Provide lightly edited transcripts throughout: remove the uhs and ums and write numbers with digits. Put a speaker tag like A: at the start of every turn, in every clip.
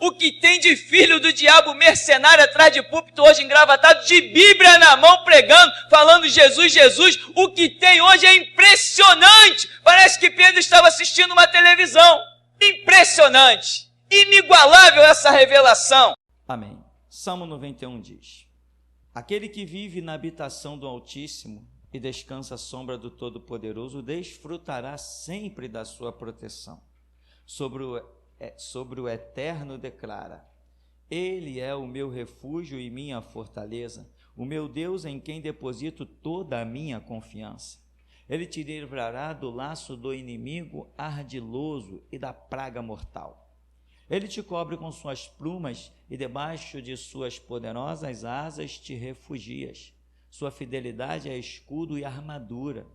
A: O que tem de filho do diabo mercenário atrás de púlpito hoje engravatado, de Bíblia na mão pregando, falando Jesus, Jesus, o que tem hoje é impressionante. Parece que Pedro estava assistindo uma televisão. Impressionante, inigualável essa revelação.
B: Amém. Salmo 91 diz: aquele que vive na habitação do Altíssimo e descansa à sombra do Todo-Poderoso, desfrutará sempre da sua proteção. Sobre o Eterno declara: Ele é o meu refúgio e minha fortaleza, o meu Deus em quem deposito toda a minha confiança. Ele te livrará do laço do inimigo ardiloso e da praga mortal. Ele te cobre com suas plumas e debaixo de suas poderosas asas te refugias. Sua fidelidade é escudo e armadura.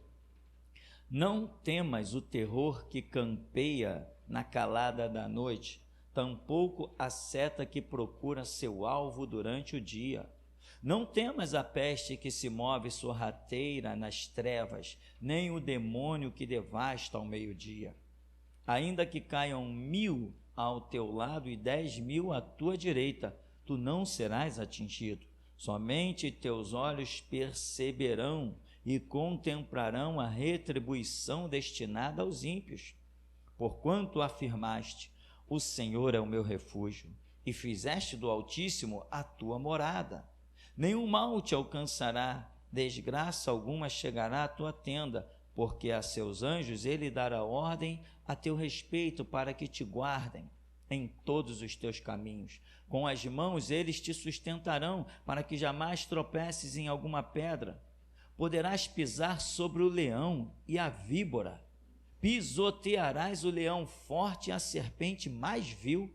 B: Não temas o terror que campeia na calada da noite, tampouco a seta que procura seu alvo durante o dia. Não temas a peste que se move sorrateira nas trevas, nem o demônio que devasta ao meio-dia. Ainda que caiam 1000 ao teu lado e 10.000 à tua direita, tu não serás atingido. Somente teus olhos perceberão e contemplarão a retribuição destinada aos ímpios. Porquanto afirmaste: o Senhor é o meu refúgio, e fizeste do Altíssimo a tua morada. Nenhum mal te alcançará, desgraça alguma chegará à tua tenda, porque a seus anjos ele dará ordem a teu respeito para que te guardem em todos os teus caminhos. Com as mãos eles te sustentarão, para que jamais tropeces em alguma pedra. Poderás pisar sobre o leão e a víbora, pisotearás o leão forte e a serpente mais vil.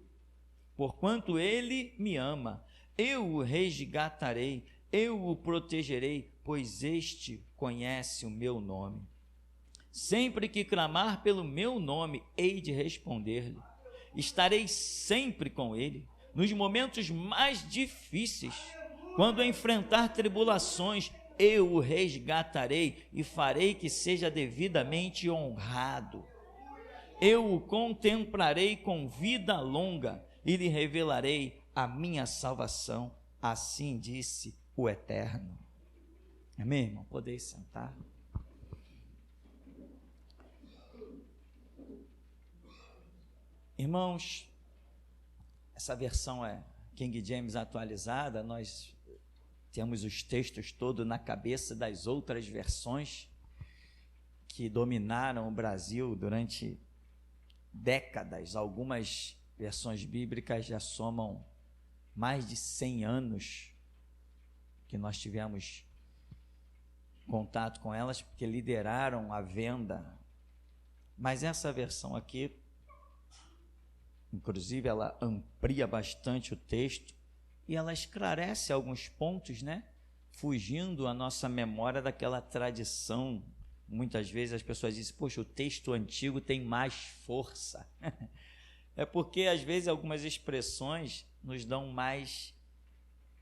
B: Porquanto ele me ama, eu o resgatarei, eu o protegerei, pois este conhece o meu nome. Sempre que clamar pelo meu nome, hei de responder-lhe. Estarei sempre com ele, nos momentos mais difíceis. Quando enfrentar tribulações, eu o resgatarei e farei que seja devidamente honrado. Eu o contemplarei com vida longa e lhe revelarei a minha salvação. Assim disse o Eterno. Amém, irmão? Podeis sentar. Irmãos, essa versão é King James atualizada. Nós temos os textos todos na cabeça das outras versões que dominaram o Brasil durante décadas. Algumas versões bíblicas já somam mais de 100 anos que nós tivemos contato com elas, porque lideraram a venda. Mas essa versão aqui, inclusive, ela amplia bastante o texto e ela esclarece alguns pontos, né? Fugindo a nossa memória daquela tradição. Muitas vezes as pessoas dizem: poxa, o texto antigo tem mais força. É porque às vezes algumas expressões nos dão mais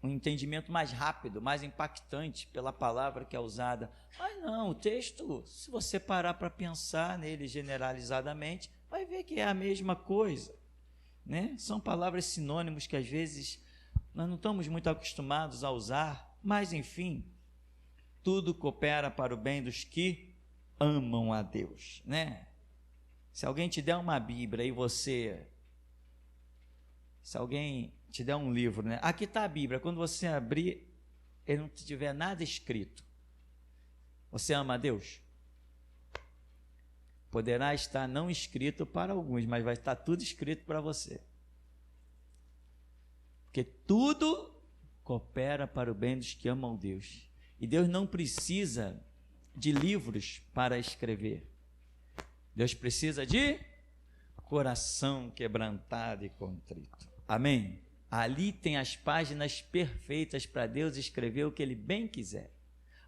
B: um entendimento mais rápido, mais impactante pela palavra que é usada. Mas não, o texto, se você parar para pensar nele generalizadamente, vai ver que é a mesma coisa, né? São palavras sinônimos que às vezes nós não estamos muito acostumados a usar, mas enfim, tudo coopera para o bem dos que amam a Deus, né? Se alguém te der uma Bíblia e se alguém te der um livro, né? Aqui está a Bíblia, quando você abrir, ele não tiver nada escrito, você ama a Deus? Poderá estar não escrito para alguns, mas vai estar tudo escrito para você. Porque tudo coopera para o bem dos que amam Deus. E Deus não precisa de livros para escrever. Deus precisa de coração quebrantado e contrito. Amém? Ali tem as páginas perfeitas para Deus escrever o que Ele bem quiser.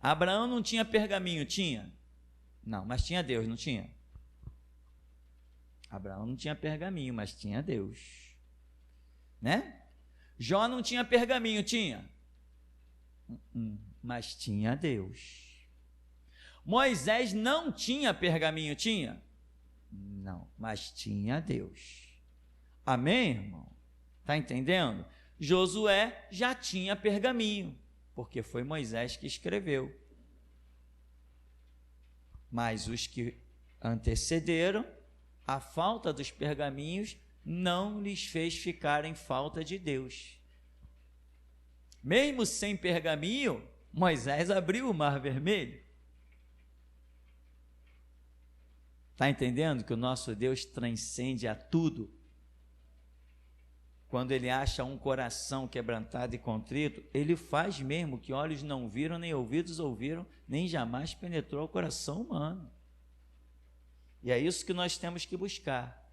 B: Abraão não tinha pergaminho, tinha? Não, mas tinha Deus, não tinha? Abraão não tinha pergaminho, mas tinha Deus, né? Jó não tinha pergaminho, tinha? Mas tinha Deus. Moisés não tinha pergaminho, tinha? Não, mas tinha Deus. Amém, irmão? Está entendendo? Josué já tinha pergaminho, porque foi Moisés que escreveu. Mas os que antecederam, a falta dos pergaminhos não lhes fez ficar em falta de Deus. Mesmo sem pergaminho, Moisés abriu o Mar Vermelho. Está entendendo que o nosso Deus transcende a tudo? Quando Ele acha um coração quebrantado e contrito, Ele faz mesmo que olhos não viram, nem ouvidos ouviram, nem jamais penetrou o coração humano. E é isso que nós temos que buscar.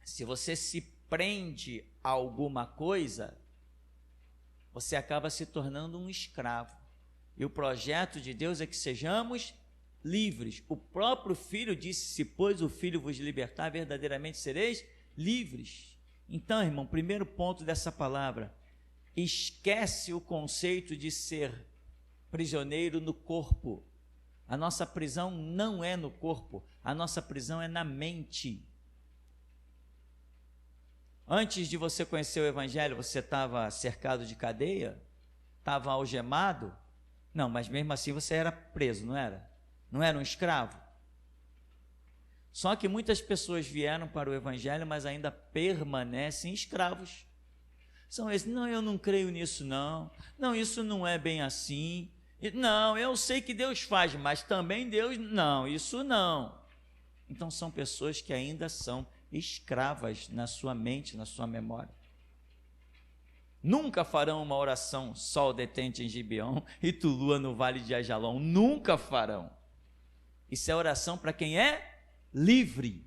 B: Se você se prende a alguma coisa, você acaba se tornando um escravo. E o projeto de Deus é que sejamos livres. O próprio Filho disse: se pois o Filho vos libertar, verdadeiramente sereis livres. Então, irmão, primeiro ponto dessa palavra: esquece o conceito de ser prisioneiro no corpo. A nossa prisão não é no corpo, a nossa prisão é na mente. Antes de você conhecer o Evangelho, você estava cercado de cadeia? Estava algemado? Não, mas mesmo assim você era preso, não era? Não era um escravo? Só que muitas pessoas vieram para o Evangelho, mas ainda permanecem escravos. São esses: não, eu não creio nisso não, isso não é bem assim, não, eu sei que Deus faz, mas também Deus, não, isso não. Então são pessoas que ainda são escravas na sua mente, na sua memória. Nunca farão uma oração: sol detente em Gibeão e tu lua no vale de Ajalon. Nunca farão. Isso é oração para quem é livre.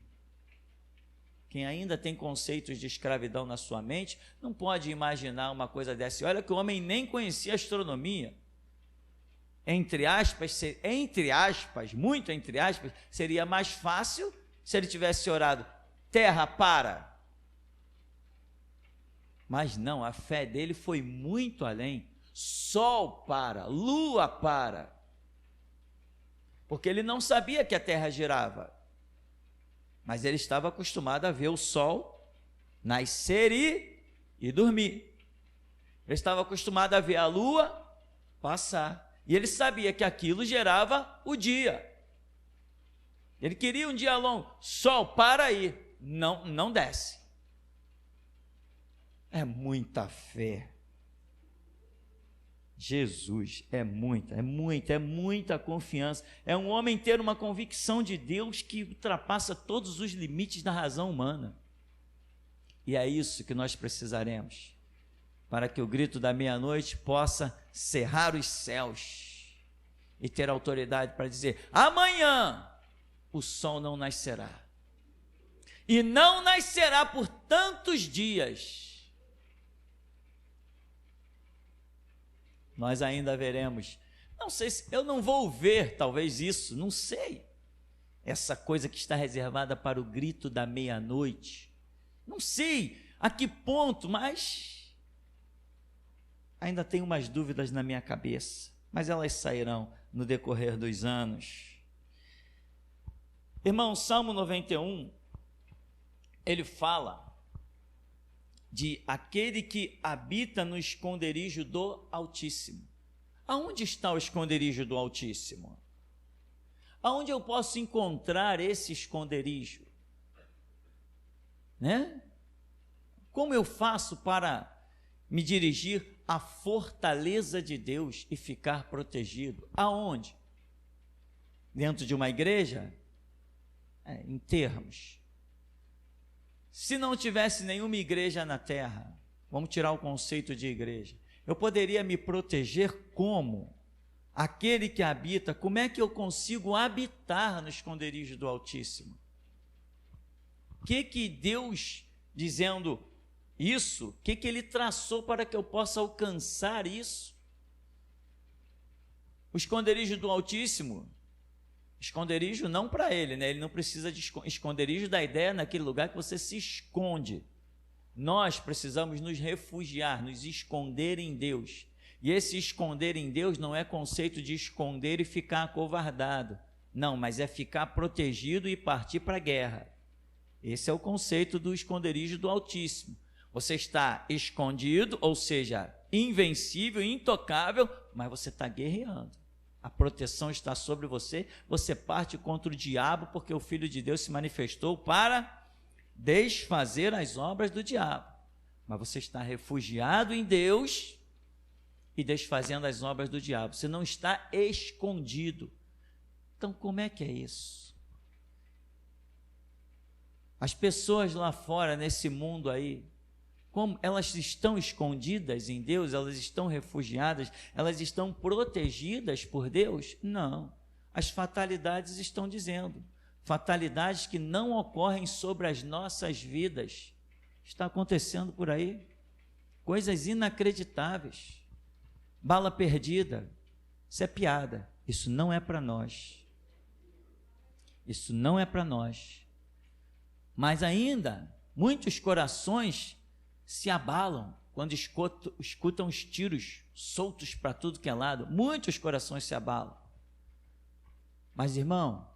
B: Quem ainda tem conceitos de escravidão na sua mente não pode imaginar uma coisa dessa. Olha que o homem nem conhecia astronomia. Entre aspas, muito entre aspas, seria mais fácil se ele tivesse orado: terra, para. Mas não, a fé dele foi muito além. Sol, para. Lua, para. Porque ele não sabia que a terra girava, mas ele estava acostumado a ver o sol nascer e dormir. Ele estava acostumado a ver a lua passar, e ele sabia que aquilo gerava o dia. Ele queria um dia longo: sol, para aí. Não desce. É muita fé. Jesus, é muita confiança. É um homem ter uma convicção de Deus que ultrapassa todos os limites da razão humana. E é isso que nós precisaremos, para que o grito da meia-noite possa cerrar os céus e ter autoridade para dizer: amanhã o sol não nascerá, e não nascerá por tantos dias. Nós ainda veremos, não sei se eu não vou ver, talvez isso, não sei, essa coisa que está reservada para o grito da meia-noite, não sei a que ponto, mas ainda tenho umas dúvidas na minha cabeça, mas elas sairão no decorrer dos anos. Irmão, Salmo 91, ele fala de aquele que habita no esconderijo do Altíssimo. Aonde está o esconderijo do Altíssimo? Aonde eu posso encontrar esse esconderijo? Né? Como eu faço para me dirigir à fortaleza de Deus e ficar protegido? Aonde? Dentro de uma igreja? Em termos. Se não tivesse nenhuma igreja na terra, vamos tirar o conceito de igreja, eu poderia me proteger como? Aquele que habita, como é que eu consigo habitar no esconderijo do Altíssimo? O que Deus, dizendo isso, o que Ele traçou para que eu possa alcançar isso? O esconderijo do Altíssimo, esconderijo não para ele, né? Ele não precisa de esconderijo, da ideia naquele lugar que você se esconde. Nós precisamos nos refugiar, nos esconder em Deus. E esse esconder em Deus não é conceito de esconder e ficar acovardado. Não, mas é ficar protegido e partir para a guerra. Esse é o conceito do esconderijo do Altíssimo. Você está escondido, ou seja, invencível, intocável, mas você está guerreando. A proteção está sobre você, você parte contra o diabo, porque o Filho de Deus se manifestou para desfazer as obras do diabo. Mas você está refugiado em Deus e desfazendo as obras do diabo. Você não está escondido. Então, como é que é isso? As pessoas lá fora, nesse mundo aí, como elas estão escondidas em Deus, elas estão refugiadas, elas estão protegidas por Deus? Não. As fatalidades estão dizendo. Fatalidades que não ocorrem sobre as nossas vidas. Está acontecendo por aí. Coisas inacreditáveis. Bala perdida. Isso é piada. Isso não é para nós. Isso não é para nós. Mas ainda, muitos corações se abalam quando escutam os tiros soltos para tudo que é lado. Muitos corações se abalam. Mas, irmão,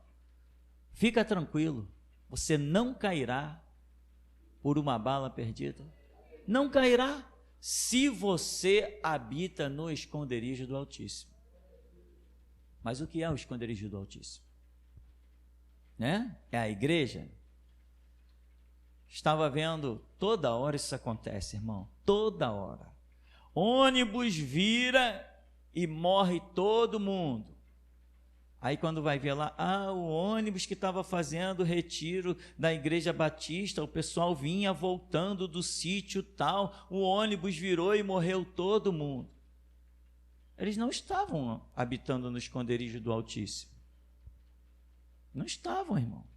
B: fica tranquilo, você não cairá por uma bala perdida. Não cairá se você habita no esconderijo do Altíssimo. Mas o que é o esconderijo do Altíssimo? Né? É a igreja. Estava vendo, toda hora isso acontece, irmão, toda hora. Ônibus vira e morre todo mundo. Aí quando vai ver lá, o ônibus que estava fazendo o retiro da igreja batista, o pessoal vinha voltando do sítio tal, o ônibus virou e morreu todo mundo. Eles não estavam habitando no esconderijo do Altíssimo. Não estavam, irmão.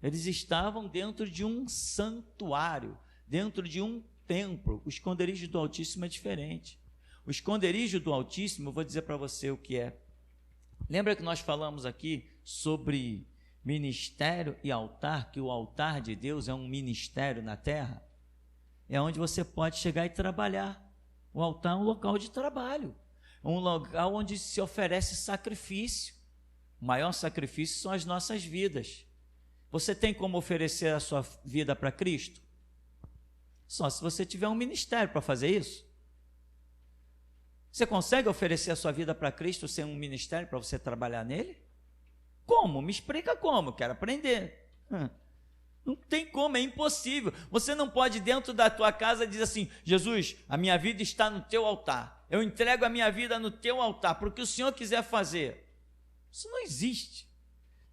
B: Eles estavam dentro de um santuário, dentro de um templo. O esconderijo do Altíssimo é diferente. O esconderijo do Altíssimo, eu vou dizer para você o que é. Lembra que nós falamos aqui sobre ministério e altar, que o altar de Deus é um ministério na terra? É onde você pode chegar e trabalhar. O altar é um local de trabalho, um local onde se oferece sacrifício. O maior sacrifício são as nossas vidas. Você tem como oferecer a sua vida para Cristo? Só se você tiver um ministério para fazer isso. Você consegue oferecer a sua vida para Cristo sem um ministério para você trabalhar nele? Como? Me explica como, eu quero aprender. Não tem como, é impossível. Você não pode dentro da tua casa dizer assim, Jesus, a minha vida está no teu altar. Eu entrego a minha vida no teu altar, para o que o Senhor quiser fazer. Isso não existe.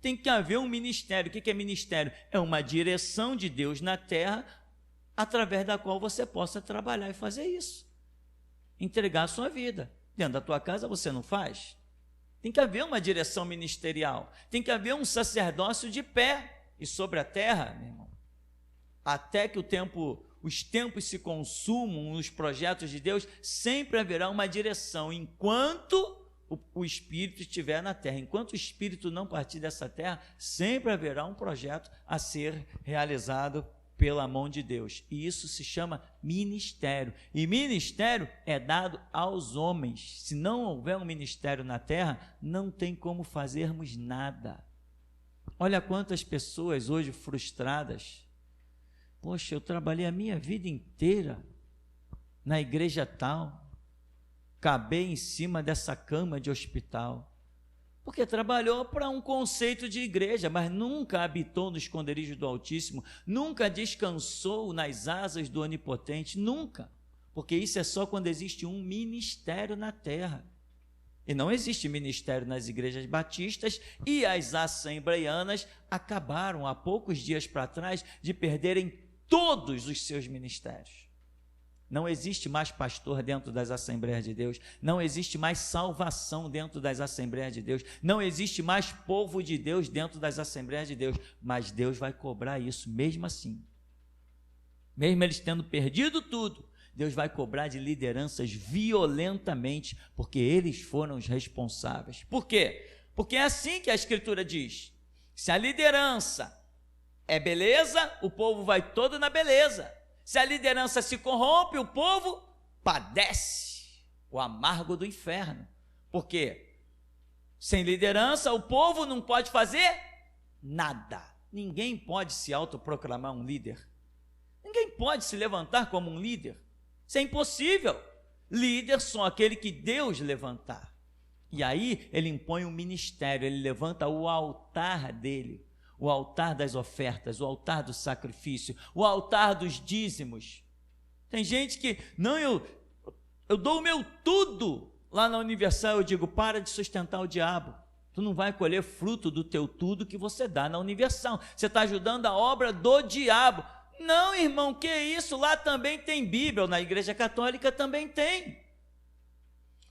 B: Tem que haver um ministério. O que é ministério? É uma direção de Deus na terra, através da qual você possa trabalhar e fazer isso. Entregar a sua vida. Dentro da tua casa você não faz? Tem que haver uma direção ministerial. Tem que haver um sacerdócio de pé. E sobre a terra, meu irmão, até que os tempos se consumam nos projetos de Deus, sempre haverá uma direção, enquanto o Espírito estiver na terra. Enquanto o Espírito não partir dessa terra, sempre haverá um projeto a ser realizado pela mão de Deus. E isso se chama ministério. E ministério é dado aos homens. Se não houver um ministério na terra, não tem como fazermos nada. Olha quantas pessoas hoje frustradas. Poxa, eu trabalhei a minha vida inteira na igreja tal, acabei em cima dessa cama de hospital, porque trabalhou para um conceito de igreja, mas nunca habitou no esconderijo do Altíssimo, nunca descansou nas asas do Onipotente, nunca, porque isso é só quando existe um ministério na terra. E não existe ministério nas igrejas batistas, e as assembleianas acabaram há poucos dias para trás de perderem todos os seus ministérios. Não existe mais pastor dentro das Assembleias de Deus, não existe mais salvação dentro das Assembleias de Deus, não existe mais povo de Deus dentro das Assembleias de Deus, mas Deus vai cobrar isso mesmo assim. Mesmo eles tendo perdido tudo, Deus vai cobrar de lideranças violentamente, porque eles foram os responsáveis. Por quê? Porque é assim que a Escritura diz. Se a liderança é beleza, o povo vai todo na beleza. Se a liderança se corrompe, o povo padece o amargo do inferno. Por quê? Sem liderança, o povo não pode fazer nada. Ninguém pode se autoproclamar um líder. Ninguém pode se levantar como um líder. Isso é impossível. Líder só aquele que Deus levantar. E aí ele impõe um ministério, ele levanta o altar dele, o altar das ofertas, o altar do sacrifício, o altar dos dízimos. Tem gente que, não, eu dou o meu tudo. Lá na Universal eu digo, para de sustentar o diabo. Tu não vai colher fruto do teu tudo que você dá na Universal. Você está ajudando a obra do diabo. Não, irmão, que isso? Lá também tem Bíblia, na Igreja Católica também tem.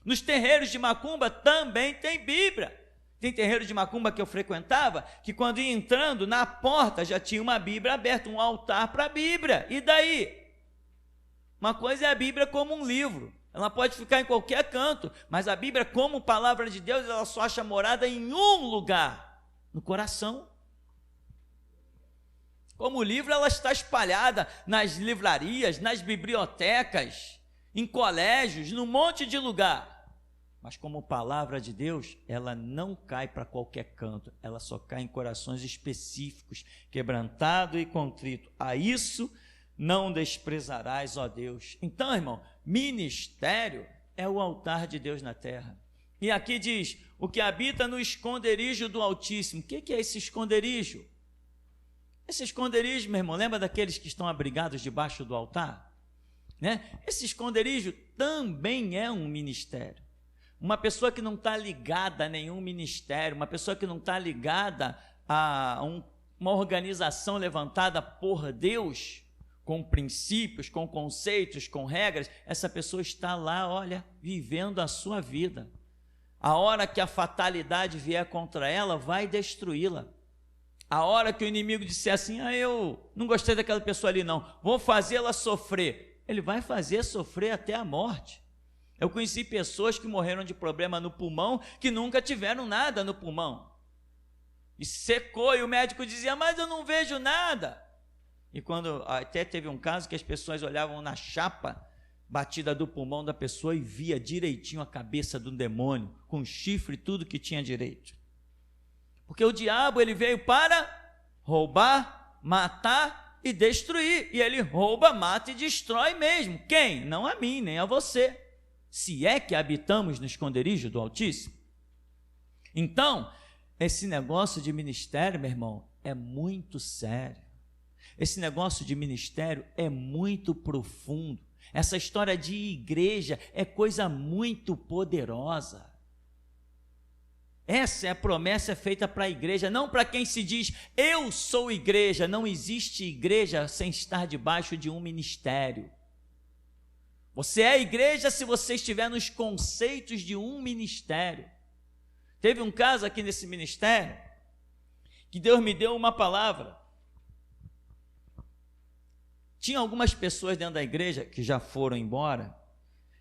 B: Nos terreiros de macumba também tem Bíblia. Tem terreiro de macumba que eu frequentava, que quando ia entrando, na porta já tinha uma Bíblia aberta, um altar para a Bíblia. E daí? Uma coisa é a Bíblia como um livro. Ela pode ficar em qualquer canto, mas a Bíblia, como palavra de Deus, ela só acha morada em um lugar, no coração. Como livro, ela está espalhada nas livrarias, nas bibliotecas, em colégios, num monte de lugar. Mas como palavra de Deus, ela não cai para qualquer canto, ela só cai em corações específicos, quebrantado e contrito. A isso não desprezarás, ó Deus. Então, irmão, ministério é o altar de Deus na terra. E aqui diz, o que habita no esconderijo do Altíssimo. O que é esse esconderijo? Esse esconderijo, meu irmão, lembra daqueles que estão abrigados debaixo do altar? Né? Esse esconderijo também é um ministério. Uma pessoa que não está ligada a nenhum ministério, uma pessoa que não está ligada a uma organização levantada por Deus, com princípios, com conceitos, com regras, essa pessoa está lá, olha, vivendo a sua vida. A hora que a fatalidade vier contra ela, vai destruí-la. A hora que o inimigo disser assim, eu não gostei daquela pessoa ali não, vou fazê-la sofrer. Ele vai fazer sofrer até a morte. Eu conheci pessoas que morreram de problema no pulmão, que nunca tiveram nada no pulmão. E secou, e o médico dizia, mas eu não vejo nada. E quando até teve um caso que as pessoas olhavam na chapa batida do pulmão da pessoa e via direitinho a cabeça do demônio, com chifre e tudo que tinha direito. Porque o diabo, ele veio para roubar, matar e destruir. E ele rouba, mata e destrói mesmo. Quem? Não a mim, nem a você. Se é que habitamos no esconderijo do Altíssimo. Então, esse negócio de ministério, meu irmão, é muito sério. Esse negócio de ministério é muito profundo. Essa história de igreja é coisa muito poderosa. Essa é a promessa feita para a igreja, não para quem se diz, eu sou igreja. Não existe igreja sem estar debaixo de um ministério. Você é igreja se você estiver nos conceitos de um ministério. Teve um caso aqui nesse ministério, que Deus me deu uma palavra. Tinha algumas pessoas dentro da igreja que já foram embora,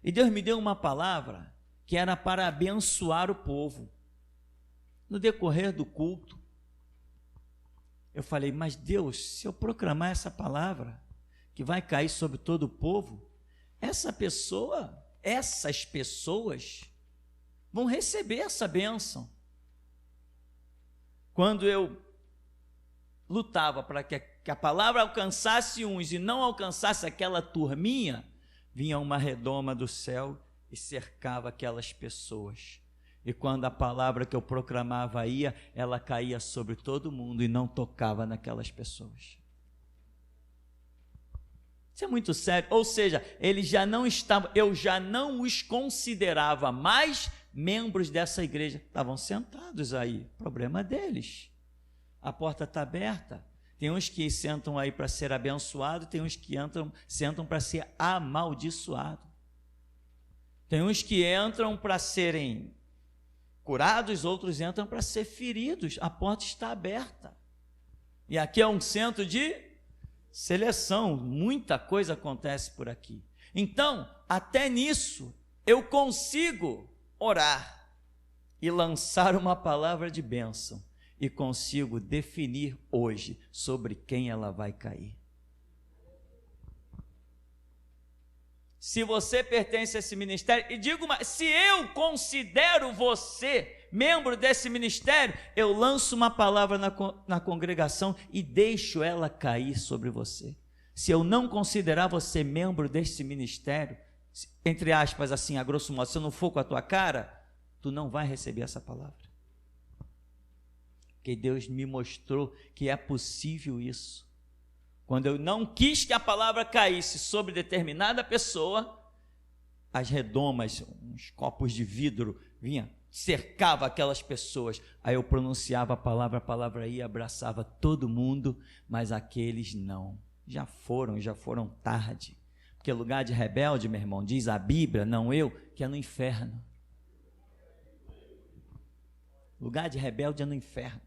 B: e Deus me deu uma palavra que era para abençoar o povo. No decorrer do culto, eu falei, mas Deus, se eu proclamar essa palavra, que vai cair sobre todo o povo, essas pessoas vão receber essa bênção. Quando eu lutava para que a palavra alcançasse uns e não alcançasse aquela turminha, vinha uma redoma do céu e cercava aquelas pessoas. E quando a palavra que eu proclamava ia, ela caía sobre todo mundo e não tocava naquelas pessoas. Isso é muito sério. Ou seja, eu já não os considerava mais membros dessa igreja. Estavam sentados aí, problema deles. A porta está aberta. Tem uns que sentam aí para ser abençoado, tem uns que sentam para ser amaldiçoado. Tem uns que entram para serem curados, outros entram para ser feridos. A porta está aberta. E aqui é um centro de seleção. Muita coisa acontece por aqui. Então, até nisso, eu consigo orar e lançar uma palavra de bênção. E consigo definir hoje sobre quem ela vai cair. Se você pertence a esse ministério, e digo mais, se eu considero você membro desse ministério, eu lanço uma palavra na congregação e deixo ela cair sobre você. Se eu não considerar você membro desse ministério, entre aspas, assim, a grosso modo, se eu não for com a tua cara, tu não vai receber essa palavra. Porque Deus me mostrou que é possível isso. Quando eu não quis que a palavra caísse sobre determinada pessoa, as redomas, uns copos de vidro, vinha, cercava aquelas pessoas. Aí eu pronunciava a palavra ia, abraçava todo mundo, mas aqueles não. Já foram tarde. Porque lugar de rebelde, meu irmão, diz a Bíblia, não eu, que é no inferno. Lugar de rebelde é no inferno.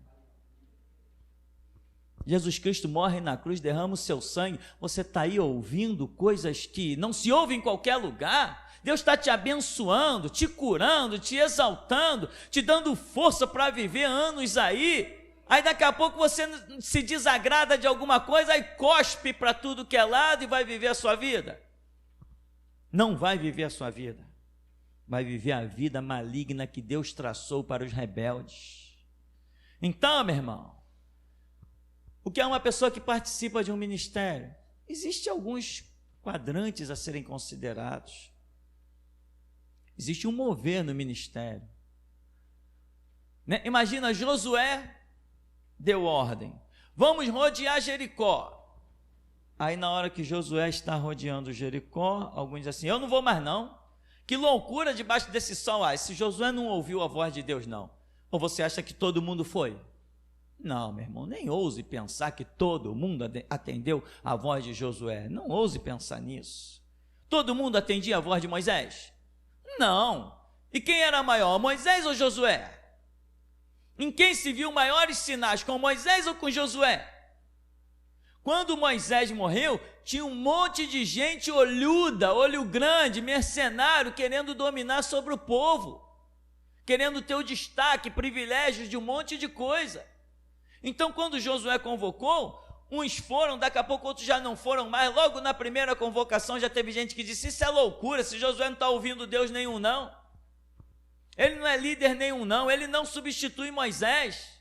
B: Jesus Cristo morre na cruz, derrama o seu sangue. Você está aí ouvindo coisas que não se ouvem em qualquer lugar. Deus está te abençoando, te curando, te exaltando, te dando força para viver anos aí. Aí daqui a pouco você se desagrada de alguma coisa, aí cospe para tudo que é lado e vai viver a sua vida. Não vai viver a sua vida. Vai viver a vida maligna que Deus traçou para os rebeldes. Então, meu irmão, o que é uma pessoa que participa de um ministério? Existem alguns quadrantes a serem considerados. Existe um mover no ministério. Né? Imagina, Josué deu ordem, vamos rodear Jericó. Aí na hora que Josué está rodeando Jericó, alguns dizem assim, eu não vou mais não. Que loucura debaixo desse sol. Esse Josué não ouviu a voz de Deus não. Ou você acha que todo mundo foi? Não, meu irmão, nem ouse pensar que todo mundo atendeu a voz de Josué. Não ouse pensar nisso. Todo mundo atendia a voz de Moisés? Não. E quem era maior, Moisés ou Josué? Em quem se viu maiores sinais, com Moisés ou com Josué? Quando Moisés morreu, tinha um monte de gente olhuda, olho grande, mercenário, querendo dominar sobre o povo, querendo ter o destaque, privilégios de um monte de coisa. Então, quando Josué convocou, uns foram, daqui a pouco outros já não foram mais. Logo na primeira convocação já teve gente que disse, isso é loucura, esse Josué não está ouvindo Deus nenhum não. Ele não é líder nenhum não, ele não substitui Moisés.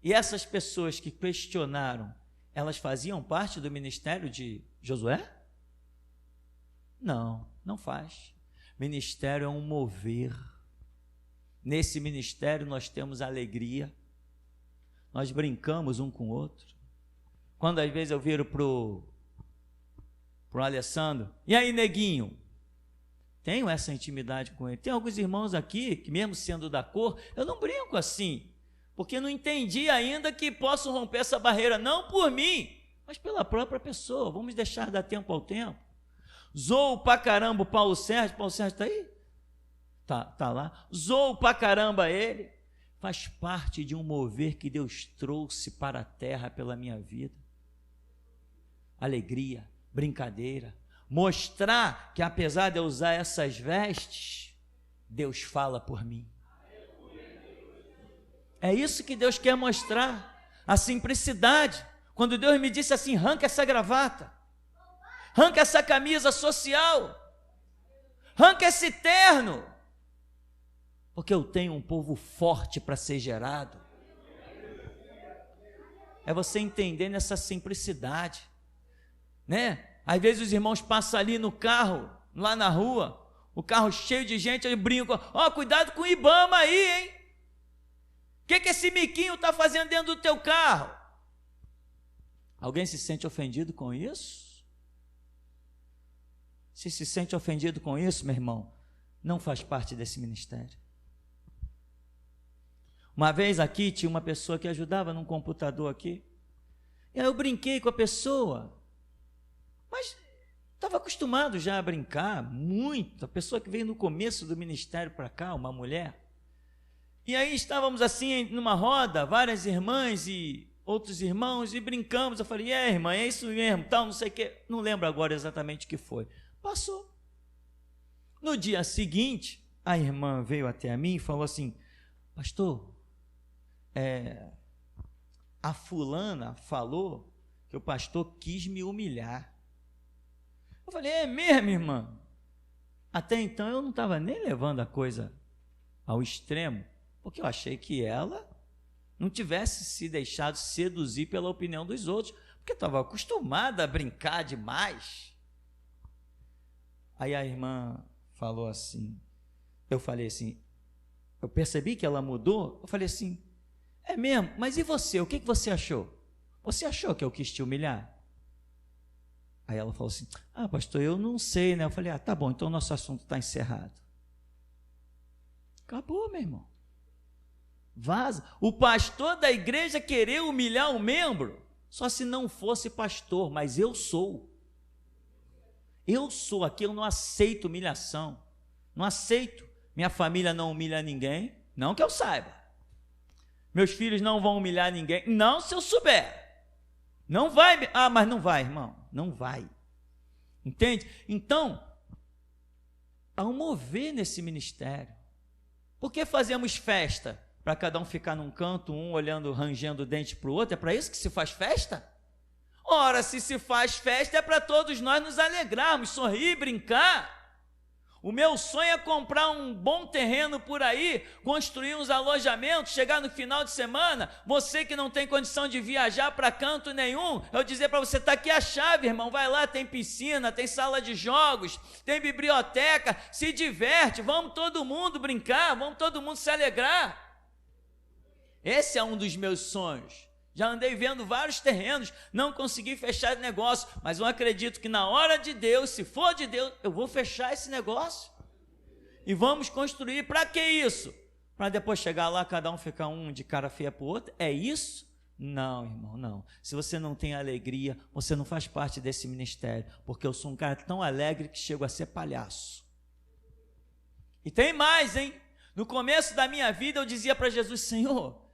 B: E essas pessoas que questionaram, elas faziam parte do ministério de Josué? Não, não faz. Ministério é um mover. Nesse ministério nós temos alegria. Nós brincamos um com o outro. Quando às vezes eu viro pro Alessandro, e aí neguinho? Tenho essa intimidade com ele. Tem alguns irmãos aqui, que mesmo sendo da cor, eu não brinco assim, porque não entendi ainda que posso romper essa barreira, não por mim, mas pela própria pessoa. Vamos deixar dar tempo ao tempo. Zoo pra caramba o Paulo Sérgio está aí? Tá lá. Zoo pra caramba ele. Faz parte de um mover que Deus trouxe para a terra pela minha vida. Alegria, brincadeira, mostrar que apesar de eu usar essas vestes, Deus fala por mim. É isso que Deus quer mostrar, a simplicidade. Quando Deus me disse assim, arranca essa gravata, arranca essa camisa social, arranca esse terno, porque eu tenho um povo forte para ser gerado. É você entender nessa simplicidade, né? Às vezes os irmãos passam ali no carro, lá na rua, o carro cheio de gente, eles brincam, cuidado com o Ibama aí, hein? O que esse miquinho está fazendo dentro do teu carro? Alguém se sente ofendido com isso? Se sente ofendido com isso, meu irmão, não faz parte desse ministério. Uma vez aqui tinha uma pessoa que ajudava num computador aqui, e aí eu brinquei com a pessoa, mas estava acostumado já a brincar muito. A pessoa que veio no começo do ministério para cá, uma mulher, e aí estávamos assim numa roda, várias irmãs e outros irmãos, e brincamos. Eu falei, irmã, é isso mesmo, tal, não sei o que, não lembro agora exatamente o que foi. Passou. No dia seguinte, a irmã veio até a mim e falou assim, pastor, a fulana falou que o pastor quis me humilhar. Eu falei, é mesmo, irmã? Até então eu não estava nem levando a coisa ao extremo, porque eu achei que ela não tivesse se deixado seduzir pela opinião dos outros, porque estava acostumada a brincar demais. Aí a irmã falou assim, eu falei assim, eu percebi que ela mudou, eu falei assim, é mesmo, mas e você, o que você achou? Você achou que eu quis te humilhar? Aí ela falou assim, pastor, eu não sei, né? Eu falei, tá bom, então nosso assunto está encerrado. Acabou, meu irmão. Vaza. O pastor da igreja querer humilhar um membro, só se não fosse pastor, mas eu sou. Eu sou aqui, eu não aceito humilhação. Não aceito. Minha família não humilha ninguém, não que eu saiba. Meus filhos não vão humilhar ninguém, não se eu souber. Não vai, mas não vai, irmão, não vai. Entende? Então, há um mover nesse ministério. Por que fazemos festa? Para cada um ficar num canto, um olhando, rangendo o dente para o outro? É para isso que se faz festa? Ora, se faz festa é para todos nós nos alegrarmos, sorrir, brincar. O meu sonho é comprar um bom terreno por aí, construir uns alojamentos, chegar no final de semana, você que não tem condição de viajar para canto nenhum, eu dizer para você, está aqui a chave, irmão, vai lá, tem piscina, tem sala de jogos, tem biblioteca, se diverte, vamos todo mundo brincar, vamos todo mundo se alegrar. Esse é um dos meus sonhos. Já andei vendo vários terrenos, não consegui fechar negócio, mas eu acredito que na hora de Deus, se for de Deus, eu vou fechar esse negócio. E vamos construir, para que isso? Para depois chegar lá, cada um ficar um de cara feia para o outro? É isso? Não, irmão, não. Se você não tem alegria, você não faz parte desse ministério, porque eu sou um cara tão alegre que chego a ser palhaço. E tem mais, hein? No começo da minha vida eu dizia para Jesus, Senhor,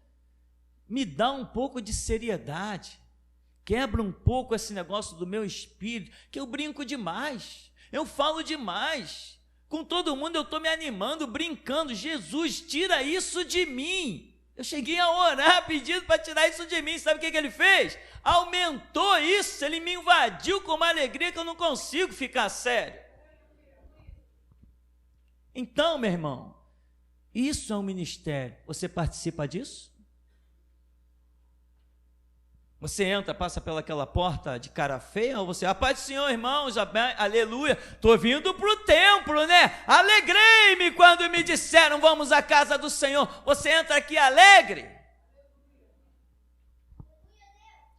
B: me dá um pouco de seriedade, quebra um pouco esse negócio do meu espírito, que eu brinco demais, eu falo demais, com todo mundo eu estou me animando, brincando, Jesus, tira isso de mim. Eu cheguei a orar pedindo para tirar isso de mim, sabe o que ele fez? Aumentou isso, ele me invadiu com uma alegria que eu não consigo ficar sério. Então, meu irmão, isso é um ministério, você participa disso? Você entra, passa pelaquela porta de cara feia, ou você, a paz do Senhor, irmãos, aleluia, estou vindo para o templo, né? Alegrei-me quando me disseram, vamos à casa do Senhor. Você entra aqui alegre?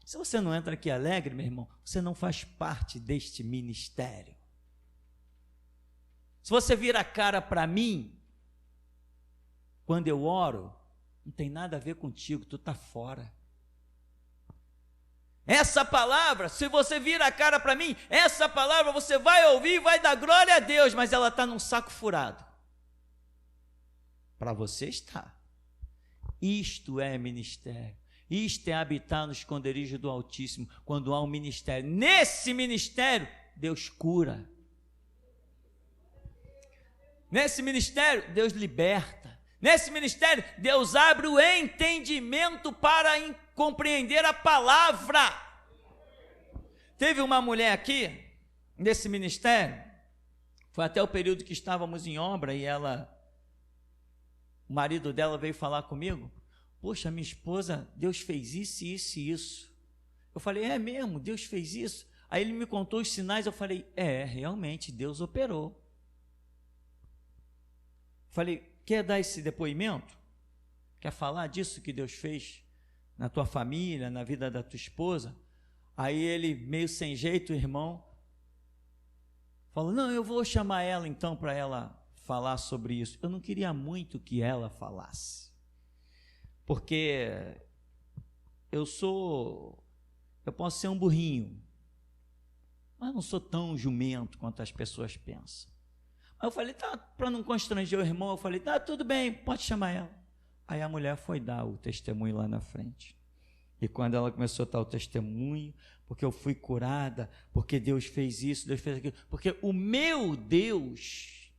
B: Se você não entra aqui alegre, meu irmão, você não faz parte deste ministério. Se você vira a cara para mim, quando eu oro, não tem nada a ver contigo, tu está fora. Essa palavra, se você vira a cara para mim, essa palavra você vai ouvir e vai dar glória a Deus, mas ela está num saco furado. Para você está. Isto é ministério. Isto é habitar no esconderijo do Altíssimo, quando há um ministério. Nesse ministério, Deus cura. Nesse ministério, Deus liberta. Nesse ministério, Deus abre o entendimento para compreender a palavra. Teve uma mulher aqui, nesse ministério, foi até o período que estávamos em obra, e o marido dela veio falar comigo, poxa, minha esposa, Deus fez isso, isso e isso. Eu falei, é mesmo, Deus fez isso? Aí ele me contou os sinais, eu falei, realmente, Deus operou. Falei, quer dar esse depoimento? Quer falar disso que Deus fez na tua família, na vida da tua esposa? Aí ele, meio sem jeito, o irmão, falou, não, eu vou chamar ela então para ela falar sobre isso. Eu não queria muito que ela falasse, porque eu posso ser um burrinho, mas não sou tão jumento quanto as pessoas pensam. Aí eu falei, tá, para não constranger o irmão, eu falei, tá, tudo bem, pode chamar ela. Aí a mulher foi dar o testemunho lá na frente. E quando ela começou a dar o testemunho, porque eu fui curada, porque Deus fez isso, Deus fez aquilo, porque o meu Deus,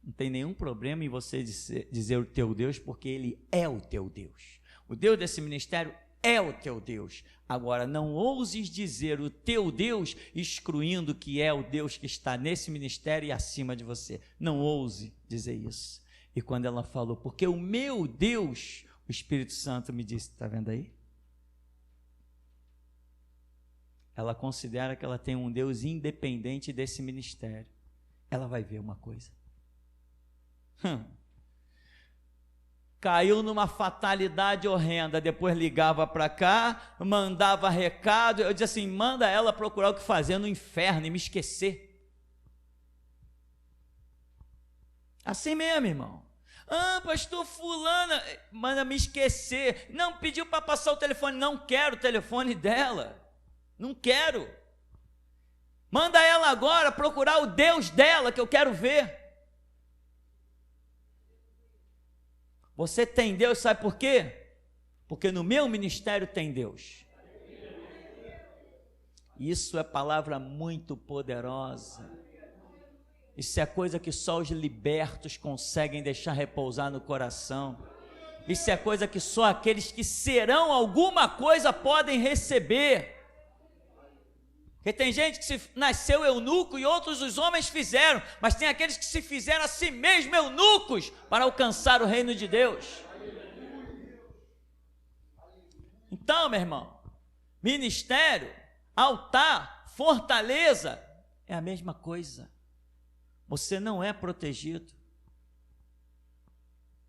B: não tem nenhum problema em você dizer o teu Deus, porque Ele é o teu Deus. O Deus desse ministério é o teu Deus. Agora, não ouses dizer o teu Deus, excluindo que é o Deus que está nesse ministério e acima de você. Não ouse dizer isso. E quando ela falou, porque o meu Deus, o Espírito Santo me disse, está vendo aí? Ela considera que ela tem um Deus independente desse ministério. Ela vai ver uma coisa. Caiu numa fatalidade horrenda, depois ligava para cá, mandava recado, eu disse assim, manda ela procurar o que fazer no inferno e me esquecer. Assim mesmo, irmão. Pastor fulana, manda me esquecer. Não, pediu para passar o telefone, não quero o telefone dela. Não quero. Manda ela agora procurar o Deus dela que eu quero ver. Você tem Deus, sabe por quê? Porque no meu ministério tem Deus. Isso é palavra muito poderosa. Isso é coisa que só os libertos conseguem deixar repousar no coração. Isso é coisa que só aqueles que serão alguma coisa podem receber. Porque tem gente que se nasceu eunuco e outros os homens fizeram, mas tem aqueles que se fizeram a si mesmos eunucos para alcançar o reino de Deus. Então, meu irmão, ministério, altar, fortaleza, é a mesma coisa. Você não é protegido,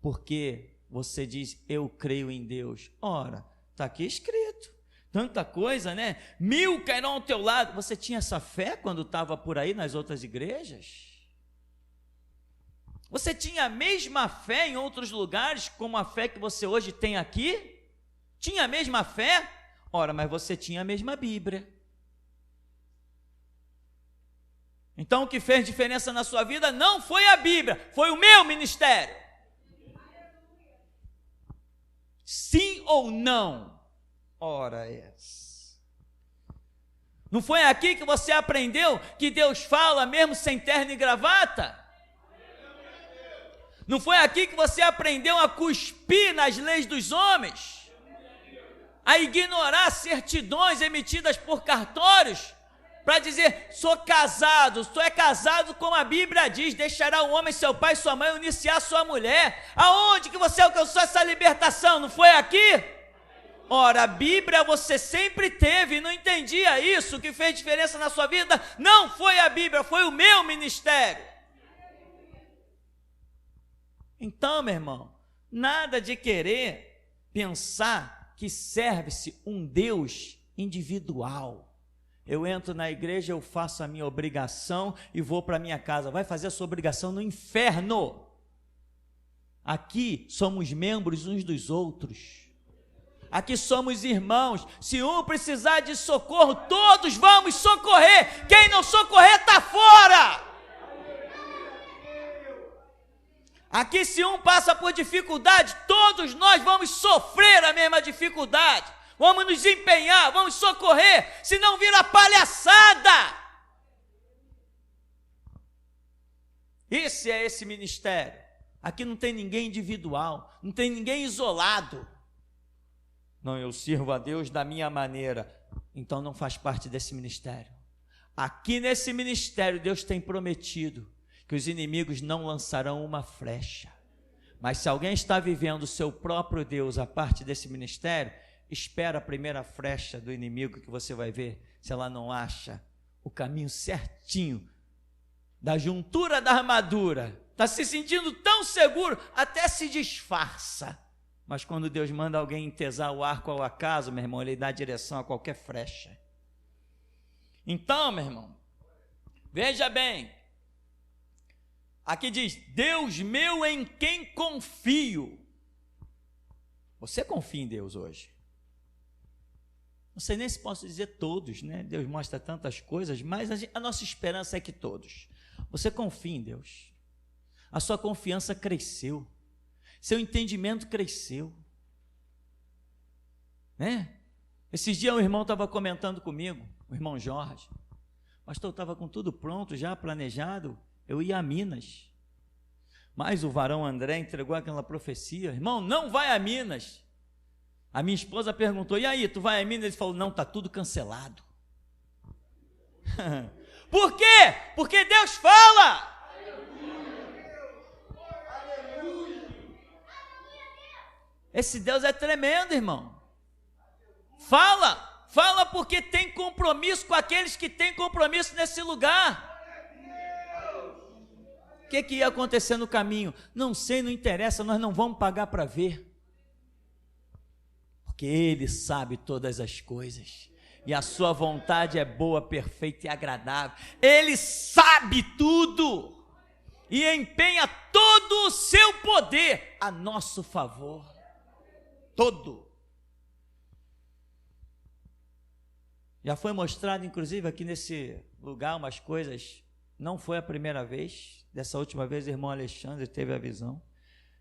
B: porque você diz, eu creio em Deus. Ora, está aqui escrito. Tanta coisa, né? 1000 cairão ao teu lado. Você tinha essa fé quando estava por aí nas outras igrejas? Você tinha a mesma fé em outros lugares, como a fé que você hoje tem aqui? Tinha a mesma fé? Ora, mas você tinha a mesma Bíblia. Então, o que fez diferença na sua vida não foi a Bíblia, foi o meu ministério. Sim ou não? Ora, não foi aqui que você aprendeu que Deus fala mesmo sem terno e gravata? Não foi aqui que você aprendeu a cuspir nas leis dos homens? A ignorar certidões emitidas por cartórios? Para dizer, sou casado, tu é casado como a Bíblia diz, deixará o homem seu pai e sua mãe unir-se à sua mulher. Aonde que você alcançou essa libertação? Não foi aqui? Ora, a Bíblia você sempre teve e não entendia isso. O que fez diferença na sua vida não foi a Bíblia, foi o meu ministério. Então, meu irmão, nada de querer pensar que serve-se um Deus individual. Eu entro na igreja, eu faço a minha obrigação e vou para a minha casa. Vai fazer a sua obrigação no inferno. Aqui somos membros uns dos outros. Aqui somos irmãos. Se um precisar de socorro, todos vamos socorrer. Quem não socorrer está fora. Aqui, se um passa por dificuldade, todos nós vamos sofrer a mesma dificuldade. Vamos nos empenhar, vamos socorrer, senão vira palhaçada. Esse é esse ministério. Aqui não tem ninguém individual, não tem ninguém isolado. Não, eu sirvo a Deus da minha maneira, então não faz parte desse ministério. Aqui nesse ministério, Deus tem prometido que os inimigos não lançarão uma flecha. Mas se alguém está vivendo o seu próprio Deus a parte desse ministério, espera a primeira flecha do inimigo que você vai ver se ela não acha o caminho certinho da juntura da armadura. Está se sentindo tão seguro, até se disfarça. Mas quando Deus manda alguém entesar o arco ao acaso, meu irmão, ele dá direção a qualquer flecha. Então, meu irmão, veja bem, aqui diz, Deus meu em quem confio. Você confia em Deus hoje? Não sei nem se posso dizer todos, né? Deus mostra tantas coisas, mas a nossa esperança é que todos. Você confia em Deus. A sua confiança cresceu. Seu entendimento cresceu. Né? Esses dias o irmão estava comentando comigo, o irmão Jorge. Pastor, eu estava com tudo pronto, já planejado, eu ia a Minas. Mas o varão André entregou aquela profecia. Irmão, não vai a Minas. A minha esposa perguntou, e aí, tu vai a Minas? Ele falou, não, está tudo cancelado. Por quê? Porque Deus fala. Esse Deus é tremendo, irmão. Fala porque tem compromisso com aqueles que têm compromisso nesse lugar. O que ia acontecer no caminho? Não sei, não interessa, nós não vamos pagar para ver. Porque Ele sabe todas as coisas. E a sua vontade é boa, perfeita e agradável. Ele sabe tudo. E empenha todo o seu poder a nosso favor. Todo. Já foi mostrado, inclusive, aqui nesse lugar umas coisas. Não foi a primeira vez. Dessa última vez o irmão Alexandre teve a visão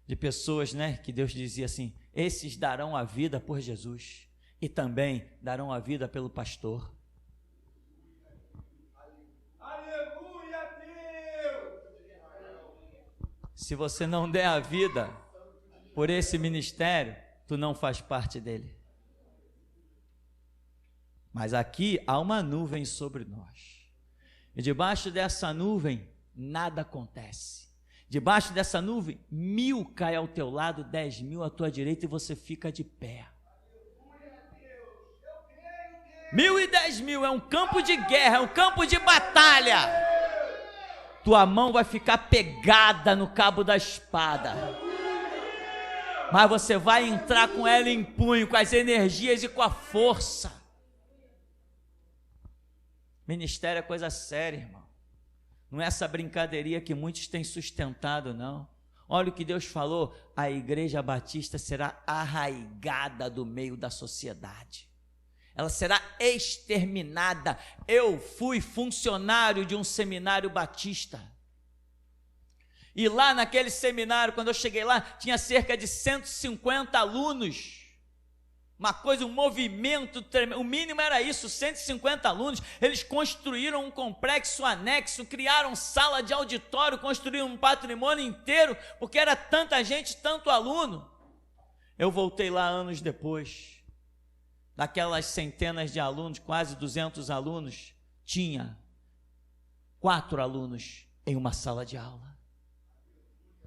B: de pessoas, né, que Deus dizia assim: esses darão a vida por Jesus e também darão a vida pelo pastor. Aleluia, Deus! Se você não der a vida por esse ministério, tu não faz parte dele. Mas aqui há uma nuvem sobre nós. E debaixo dessa nuvem, nada acontece. Debaixo dessa nuvem, 1000 cai ao teu lado, 10.000 à tua direita e você fica de pé. 1000 e 10.000 é um campo de guerra, é um campo de batalha. Tua mão vai ficar pegada no cabo da espada. Mas você vai entrar com ela em punho, com as energias e com a força. Ministério é coisa séria, irmão. Não é essa brincadeirinha que muitos têm sustentado, não. Olha o que Deus falou: a Igreja Batista será arraigada do meio da sociedade. Ela será exterminada. Eu fui funcionário de um seminário batista. E lá naquele seminário, quando eu cheguei lá, tinha cerca de 150 alunos. Uma coisa, um movimento tremendo. O mínimo era isso, 150 alunos. Eles construíram um complexo anexo, criaram sala de auditório, construíram um patrimônio inteiro, porque era tanta gente, tanto aluno. Eu voltei lá anos depois. Daquelas centenas de alunos, quase 200 alunos, tinha 4 alunos em uma sala de aula.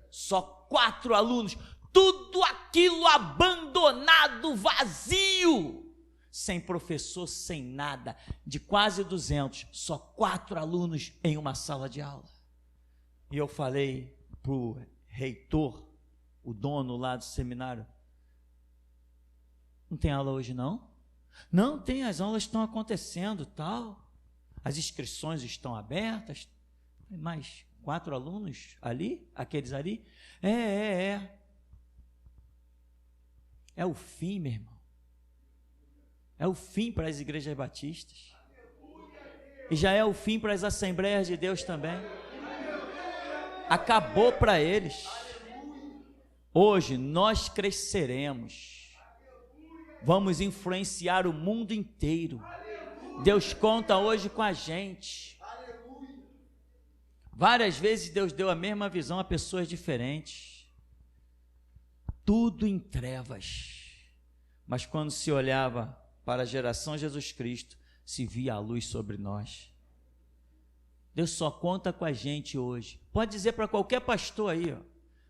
B: Só 4 alunos. Tudo aquilo abandonado, vazio, sem professor, sem nada, de quase 200, só 4 alunos em uma sala de aula. E eu falei para o reitor, o dono lá do seminário: não tem aula hoje não? Não, tem, as aulas estão acontecendo, tal, as inscrições estão abertas, mais 4 alunos ali, aqueles ali, É o fim, meu irmão. É o fim para as igrejas batistas. E já é o fim para as Assembleias de Deus também. Acabou para eles. Hoje nós cresceremos. Vamos influenciar o mundo inteiro. Deus conta hoje com a gente. Várias vezes Deus deu a mesma visão a pessoas diferentes. Tudo em trevas, mas quando se olhava para a geração Jesus Cristo, se via a luz sobre nós. Deus só conta com a gente hoje. Pode dizer para qualquer pastor aí,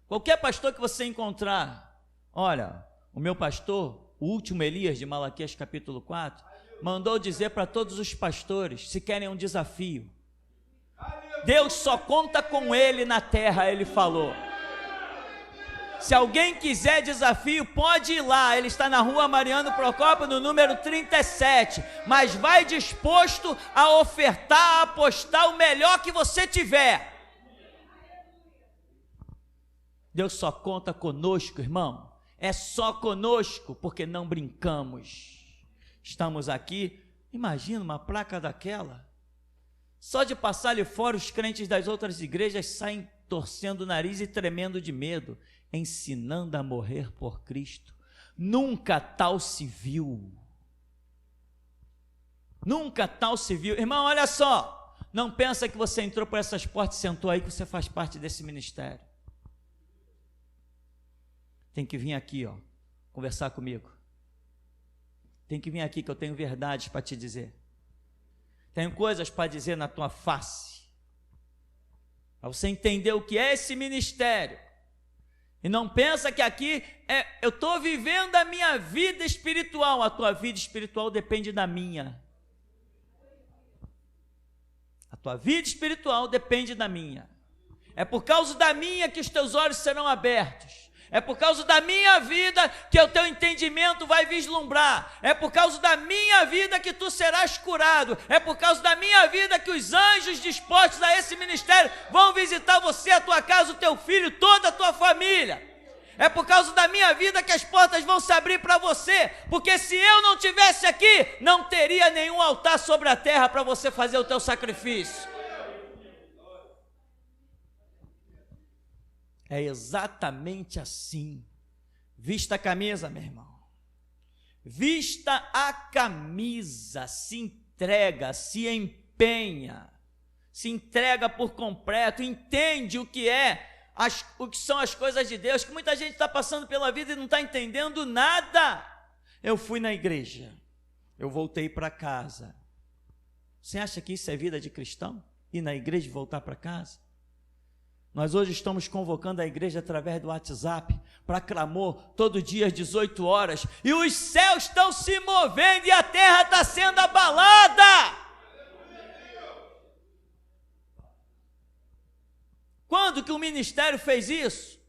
B: qualquer pastor que você encontrar: olha, o meu pastor, o último Elias de Malaquias capítulo 4, mandou dizer para todos os pastores, se querem um desafio, Deus só conta com ele na terra, ele falou. Se alguém quiser desafio, pode ir lá. Ele está na rua Mariano Procópio, no número 37. Mas vai disposto a ofertar, a apostar o melhor que você tiver. Deus só conta conosco, irmão. É só conosco, porque não brincamos. Estamos aqui, imagina uma placa daquela. Só de passar ali fora, os crentes das outras igrejas saem torcendo o nariz e tremendo de medo. Ensinando a morrer por Cristo. Nunca tal se viu. Nunca tal se viu. Irmão, olha só. Não pensa que você entrou por essas portas e sentou aí que você faz parte desse ministério. Tem que vir aqui, conversar comigo. Tem que vir aqui que eu tenho verdades para te dizer. Tenho coisas para dizer na tua face. Para você entender o que é esse ministério. E não pensa que aqui eu estou vivendo a minha vida espiritual. A tua vida espiritual depende da minha. A tua vida espiritual depende da minha. É por causa da minha que os teus olhos serão abertos. É por causa da minha vida que o teu entendimento vai vislumbrar. É por causa da minha vida que tu serás curado. É por causa da minha vida que os anjos dispostos a esse ministério vão visitar você, a tua casa, o teu filho, toda a tua família. É por causa da minha vida que as portas vão se abrir para você. Porque se eu não estivesse aqui, não teria nenhum altar sobre a terra para você fazer o teu sacrifício. É exatamente assim. Vista a camisa, meu irmão. Vista a camisa, se entrega, se empenha, se entrega por completo, entende o que são as coisas de Deus, que muita gente está passando pela vida e não está entendendo nada. Eu fui na igreja, eu voltei para casa. Você acha que isso é vida de cristão? Ir na igreja e voltar para casa? Nós hoje estamos convocando a igreja através do WhatsApp para clamor todo dia às 18 horas e os céus estão se movendo e a terra está sendo abalada. Quando que o ministério fez isso?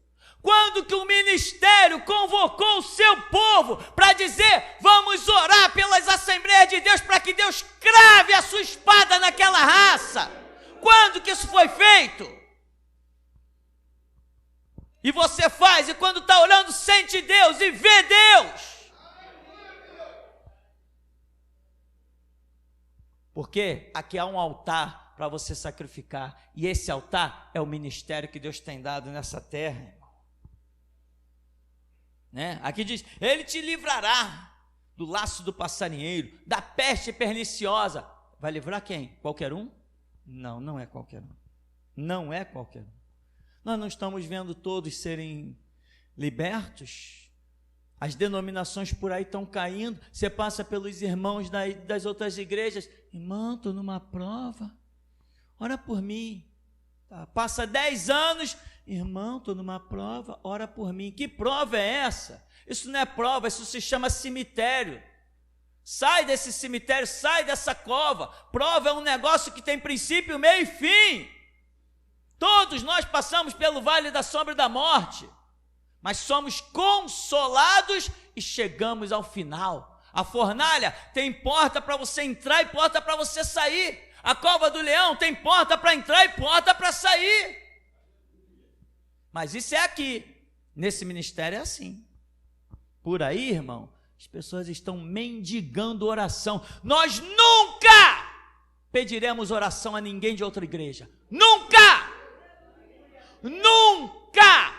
B: Quando que o ministério convocou o seu povo para dizer: vamos orar pelas Assembleias de Deus para que Deus crave a sua espada naquela raça? Quando que isso foi feito? E você faz, e quando está olhando, sente Deus e vê Deus. Porque aqui há um altar para você sacrificar, e esse altar é o ministério que Deus tem dado nessa terra, irmão. Né? Aqui diz: Ele te livrará do laço do passarinheiro, da peste perniciosa. Vai livrar quem? Qualquer um? Não, não é qualquer um. Não é qualquer um. Nós não estamos vendo todos serem libertos. As denominações por aí estão caindo. Você passa pelos irmãos das outras igrejas: irmão, estou numa prova, ora por mim. Passa 10 anos: irmão, estou numa prova, ora por mim. Que prova é essa? Isso não é prova, isso se chama cemitério. Sai desse cemitério, sai dessa cova. Prova é um negócio que tem princípio, meio e fim. Todos nós passamos pelo vale da sombra da morte, mas somos consolados e chegamos ao final. A fornalha tem porta para você entrar e porta para você sair. A cova do leão tem porta para entrar e porta para sair. Mas isso é aqui. Nesse ministério é assim. Por aí, irmão, as pessoas estão mendigando oração. Nós nunca pediremos oração a ninguém de outra igreja. Nunca! Nunca!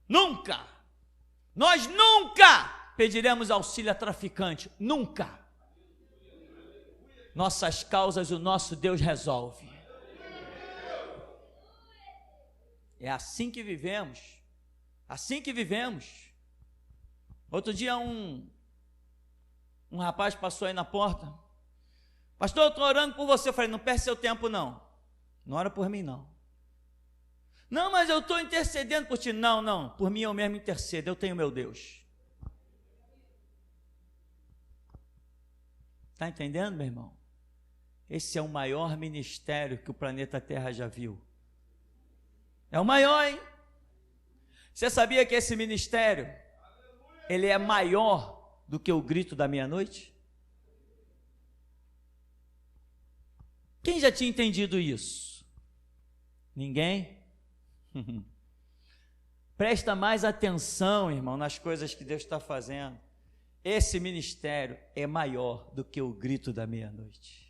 B: Nunca! Nós nunca pediremos auxílio a traficante. Nunca! Nossas causas o nosso Deus resolve. É assim que vivemos. Assim que vivemos. Outro dia um rapaz passou aí na porta: pastor, eu estou orando por você. Eu falei: não perde seu tempo não. Não ora por mim não. Não, mas eu estou intercedendo por ti. Não, não, por mim eu mesmo intercedo, eu tenho meu Deus. Está entendendo, meu irmão? Esse é o maior ministério que o planeta Terra já viu. É o maior, hein? Você sabia que esse ministério, ele é maior do que o grito da meia-noite? Quem já tinha entendido isso? Ninguém? Presta mais atenção, irmão, nas coisas que Deus está fazendo. Esse ministério é maior do que o grito da meia-noite.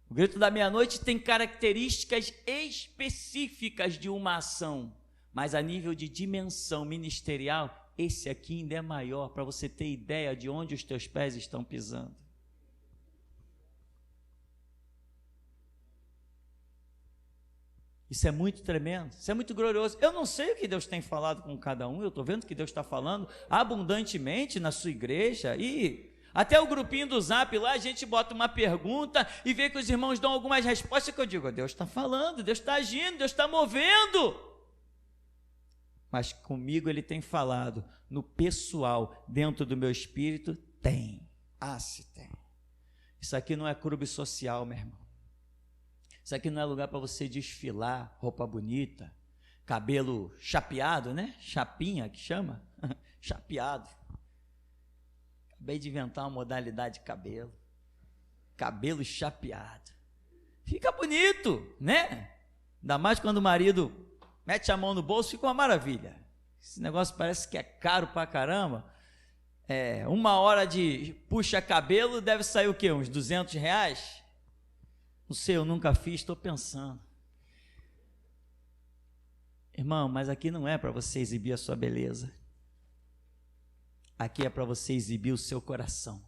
B: O grito da meia-noite tem características específicas de uma ação, mas a nível de dimensão ministerial, esse aqui ainda é maior, para você ter ideia de onde os teus pés estão pisando. Isso é muito tremendo, isso é muito glorioso. Eu não sei o que Deus tem falado com cada um, eu estou vendo que Deus está falando abundantemente na sua igreja, e Até o grupinho do Zap lá, a gente bota uma pergunta e vê que os irmãos dão algumas respostas que eu digo, Deus está falando, Deus está agindo, Deus está movendo. Mas comigo ele tem falado, no pessoal, dentro do meu espírito, tem. Se tem. Isso aqui não é clube social, meu irmão. Isso aqui não é lugar para você desfilar, roupa bonita, cabelo chapeado, né? Chapinha que chama, chapeado. Acabei de inventar uma modalidade de cabelo chapeado. Fica bonito, né? Ainda mais quando o marido mete a mão no bolso, fica uma maravilha. Esse negócio parece que é caro pra caramba. 1 hora de puxa cabelo deve sair o quê? Uns R$200? Não sei, eu nunca fiz, estou pensando. Irmão, mas aqui não é para você exibir a sua beleza. Aqui é para você exibir o seu coração.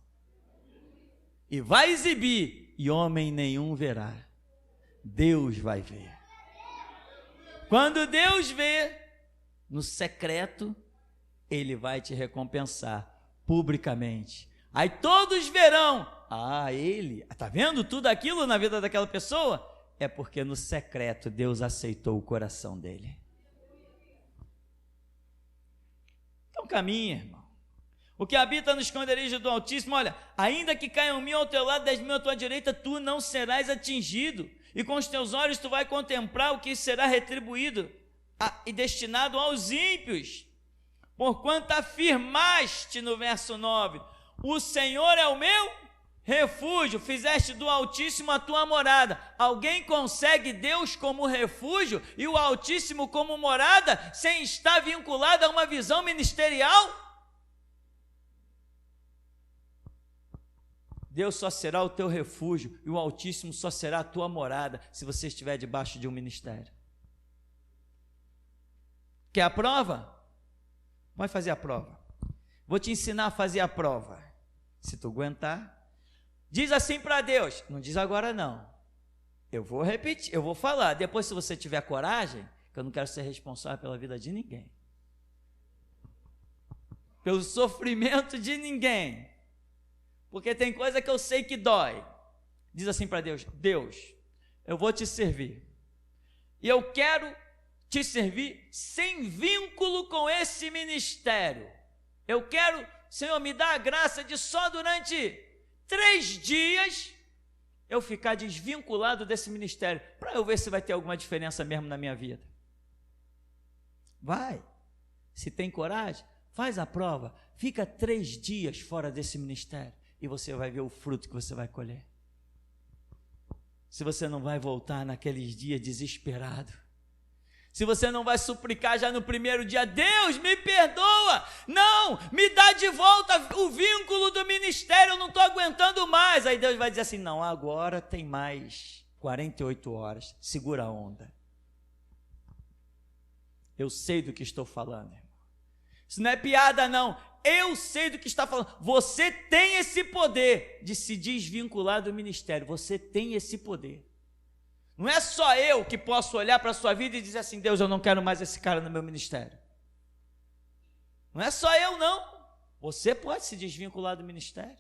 B: E vai exibir, e homem nenhum verá. Deus vai ver. Quando Deus vê, no secreto, Ele vai te recompensar publicamente. Aí todos verão, ele, está vendo tudo aquilo na vida daquela pessoa? É porque no secreto Deus aceitou o coração dele. Então caminha, irmão. O que habita no esconderijo do Altíssimo, olha, ainda que caiam 1000 ao teu lado, 10.000 à tua direita, tu não serás atingido, e com os teus olhos tu vai contemplar o que será retribuído e destinado aos ímpios, porquanto afirmaste no verso 9, o Senhor é o meu refúgio, fizeste do Altíssimo a tua morada. Alguém consegue Deus como refúgio e o Altíssimo como morada, sem estar vinculado a uma visão ministerial? Deus só será o teu refúgio e o Altíssimo só será a tua morada se você estiver debaixo de um ministério. Quer a prova? Vai fazer a prova. Vou te ensinar a fazer a prova. Se tu aguentar, diz assim para Deus, não diz agora não. Eu vou repetir, eu vou falar. Depois, se você tiver coragem, que eu não quero ser responsável pela vida de ninguém, pelo sofrimento de ninguém, porque tem coisa que eu sei que dói. Diz assim para Deus, Deus, eu vou te servir, e eu quero te servir sem vínculo com esse ministério. Eu quero, Senhor, me dá a graça de só durante 3 dias eu ficar desvinculado desse ministério, para eu ver se vai ter alguma diferença mesmo na minha vida. Vai, se tem coragem, faz a prova, fica 3 dias fora desse ministério, e você vai ver o fruto que você vai colher. Se você não vai voltar naqueles dias desesperado, se você não vai suplicar já no primeiro dia, Deus, me perdoa, não, me dá de volta o vínculo do ministério, eu não estou aguentando mais. Aí Deus vai dizer assim, não, agora tem mais 48 horas, segura a onda. Eu sei do que estou falando, irmão. Isso não é piada não, eu sei do que está falando. Você tem esse poder de se desvincular do ministério, você tem esse poder. Não é só eu que posso olhar para a sua vida e dizer assim, Deus, eu não quero mais esse cara no meu ministério. Não é só eu não, você pode se desvincular do ministério.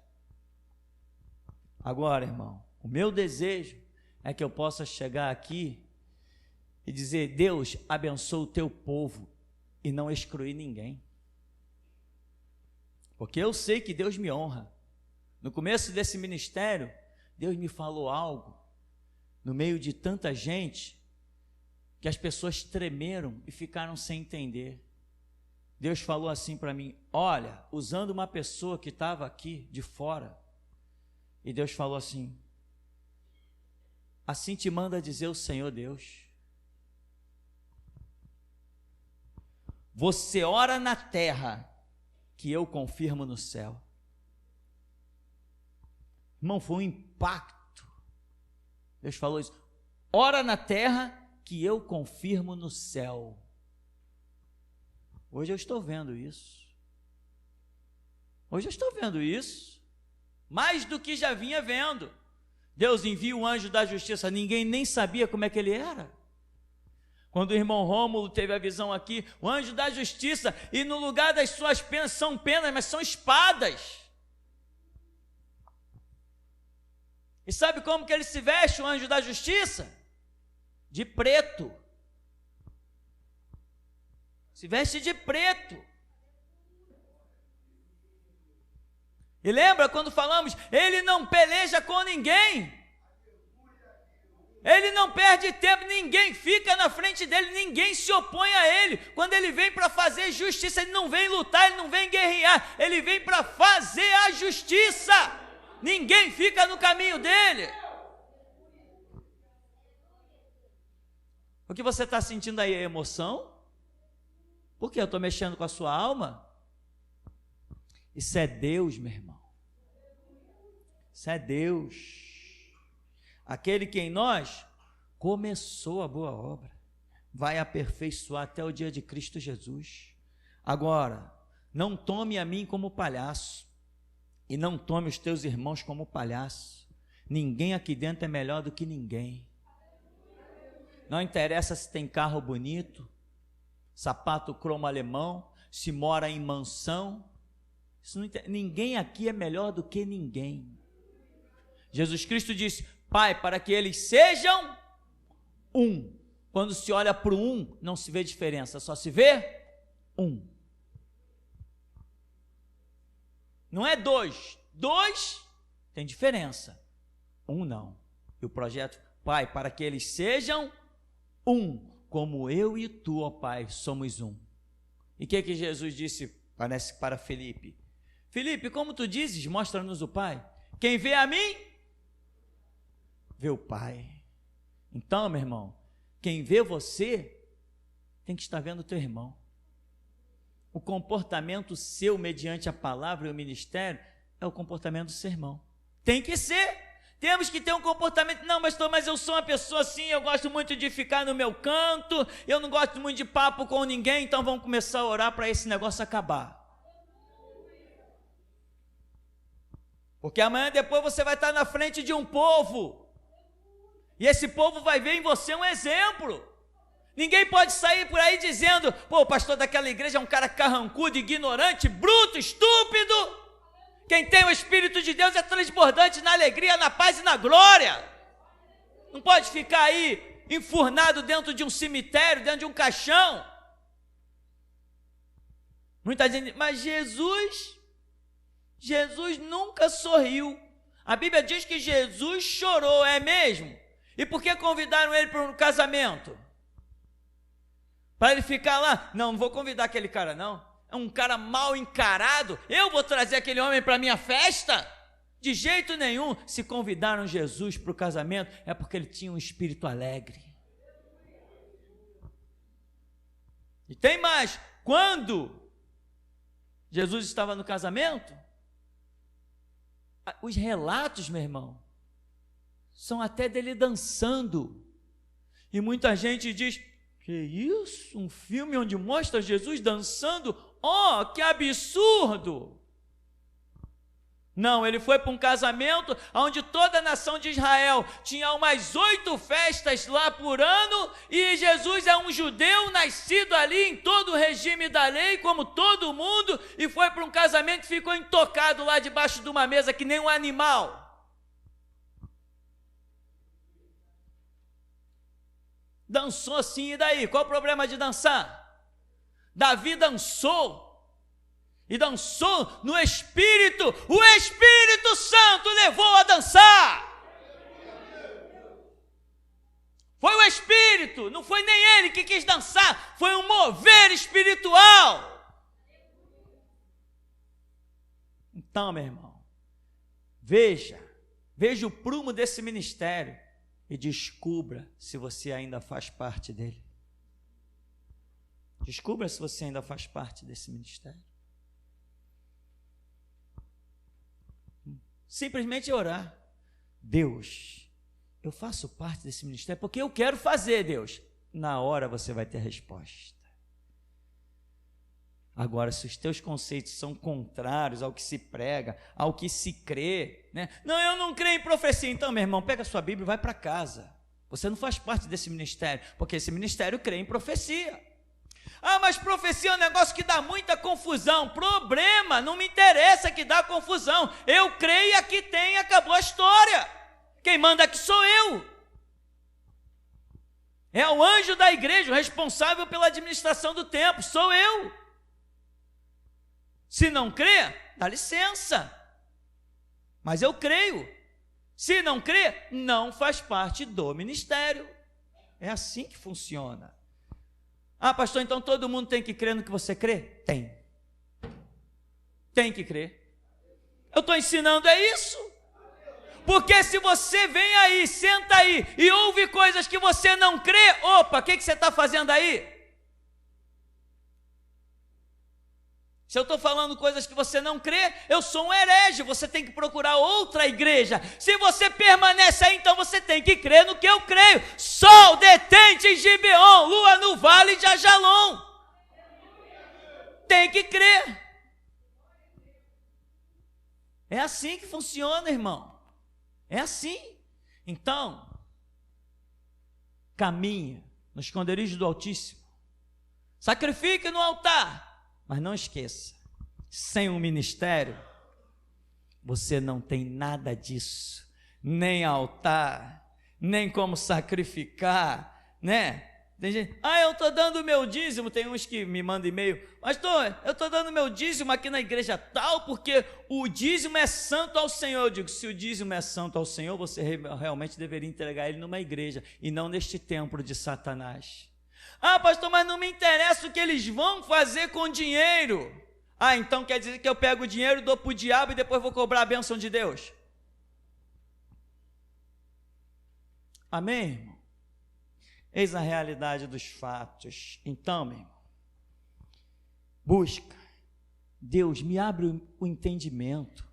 B: Agora, irmão, o meu desejo é que eu possa chegar aqui e dizer, Deus, abençoa o teu povo e não excluir ninguém. Porque eu sei que Deus me honra. No começo desse ministério, Deus me falou algo, no meio de tanta gente, que as pessoas tremeram e ficaram sem entender. Deus falou assim para mim, olha, usando uma pessoa que estava aqui de fora, e Deus falou assim, assim te manda dizer o Senhor Deus, você ora na terra, que eu confirmo no céu. Irmão, foi um impacto. Deus falou isso, ora na terra, que eu confirmo no céu. Hoje eu estou vendo isso. Hoje eu estou vendo isso, mais do que já vinha vendo. Deus envia o anjo da justiça, ninguém nem sabia como é que ele era. Quando o irmão Rômulo teve a visão aqui, o anjo da justiça, e no lugar das suas penas, são penas, mas são espadas. E sabe como que ele se veste, o anjo da justiça? De preto. Se veste de preto. E lembra quando falamos, ele não peleja com ninguém. Ele não perde tempo, ninguém fica na frente dele, ninguém se opõe a ele. Quando ele vem para fazer justiça, ele não vem lutar, ele não vem guerrear, ele vem para fazer a justiça. Ninguém fica no caminho dele. O que você está sentindo aí é emoção? Por que eu estou mexendo com a sua alma? Isso é Deus, meu irmão. Isso é Deus. Aquele que em nós começou a boa obra, vai aperfeiçoar até o dia de Cristo Jesus. Agora, não tome a mim como palhaço, e não tome os teus irmãos como palhaço. Ninguém aqui dentro é melhor do que ninguém. Não interessa se tem carro bonito, sapato cromo alemão, se mora em mansão. Ninguém aqui é melhor do que ninguém. Jesus Cristo disse: Pai, para que eles sejam um. Quando se olha para o um, não se vê diferença, só se vê um. Não é dois. Dois tem diferença. Um não. E o projeto, Pai, para que eles sejam um, como eu e tu, ó Pai, somos um. E o que Jesus disse, parece, para Filipe? Filipe, como tu dizes, mostra-nos o Pai. Quem vê a mim, vê o Pai. Então, meu irmão, quem vê você, tem que estar vendo o teu irmão. O comportamento seu, mediante a palavra e o ministério, é o comportamento do seu irmão. Tem que ser. Temos que ter um comportamento. Não, mas eu sou uma pessoa assim, eu gosto muito de ficar no meu canto, eu não gosto muito de papo com ninguém, então vamos começar a orar para esse negócio acabar. Porque amanhã depois você vai estar na frente de um povo, e esse povo vai ver em você um exemplo. Ninguém pode sair por aí dizendo: pô, o pastor daquela igreja é um cara carrancudo, ignorante, bruto, estúpido. Quem tem o Espírito de Deus é transbordante na alegria, na paz e na glória. Não pode ficar aí enfurnado dentro de um cemitério, dentro de um caixão. Muita gente, mas Jesus nunca sorriu. A Bíblia diz que Jesus chorou, é mesmo? E por que convidaram ele para um casamento? Para ele ficar lá? Não vou convidar aquele cara não. É um cara mal encarado. Eu vou trazer aquele homem para a minha festa? De jeito nenhum. Se convidaram Jesus para o casamento, é porque ele tinha um espírito alegre. E tem mais. Quando Jesus estava no casamento, os relatos, meu irmão, são até dele dançando. E muita gente diz: que isso? Um filme onde mostra Jesus dançando? Oh, que absurdo! Não, ele foi para um casamento onde toda a nação de Israel tinha umas 8 festas lá por ano, e Jesus é um judeu nascido ali em todo o regime da lei, como todo mundo, e foi para um casamento e ficou intocado lá debaixo de uma mesa que nem um animal. Dançou assim, e daí? Qual o problema de dançar? Davi dançou, e dançou no Espírito. O Espírito Santo levou a dançar. Foi o Espírito, não foi nem ele que quis dançar, foi um mover espiritual. Então, meu irmão, veja o prumo desse ministério e descubra se você ainda faz parte dele. Descubra se você ainda faz parte desse ministério. Simplesmente orar. Deus, eu faço parte desse ministério porque eu quero fazer, Deus. Na hora você vai ter a resposta. Agora, se os teus conceitos são contrários ao que se prega, ao que se crê, né? Não, eu não creio em profecia. Então, meu irmão, pega a sua Bíblia e vai para casa. Você não faz parte desse ministério, porque esse ministério crê em profecia. Ah, mas profecia é um negócio que dá muita confusão. Problema, não me interessa que dá confusão. Eu creio, aqui tem, acabou a história. Quem manda aqui sou eu. É o anjo da igreja, o responsável pela administração do templo, sou eu. Se não crê, dá licença. Mas eu creio. Se não crê, não faz parte do ministério. É assim que funciona. Ah, pastor, então todo mundo tem que crer no que você crê? Tem. Tem que crer. Eu estou ensinando isso. Porque se você vem aí, senta aí e ouve coisas que você não crê, opa, o que você está fazendo aí? Se eu estou falando coisas que você não crê, eu sou um herege, você tem que procurar outra igreja. Se você permanece aí, então você tem que crer no que eu creio. Sol detente em Gibeon, lua no vale de Ajalon. Tem que crer. É assim que funciona, irmão. É assim. Então, caminha no esconderijo do Altíssimo. Sacrifique no altar. Mas não esqueça, sem um ministério, você não tem nada disso. Nem altar, nem como sacrificar, né? Tem gente, eu estou dando meu dízimo, tem uns que me mandam e-mail, pastor, eu estou dando meu dízimo aqui na igreja tal, porque o dízimo é santo ao Senhor. Eu digo, se o dízimo é santo ao Senhor, você realmente deveria entregar ele numa igreja, e não neste templo de Satanás. Ah, pastor, mas não me interessa o que eles vão fazer com o dinheiro. Ah, então quer dizer que eu pego o dinheiro, dou para o diabo e depois vou cobrar a bênção de Deus? Amém, irmão? Eis a realidade dos fatos. Então, meu irmão, busca. Deus, me abre o entendimento.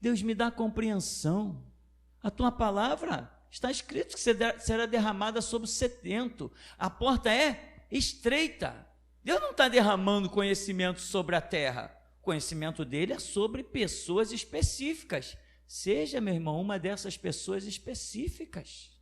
B: Deus, me dá compreensão. A tua palavra está escrito que será derramada sobre o sedento. A porta é estreita. Deus não está derramando conhecimento sobre a terra. O conhecimento dele é sobre pessoas específicas. Seja, meu irmão, uma dessas pessoas específicas.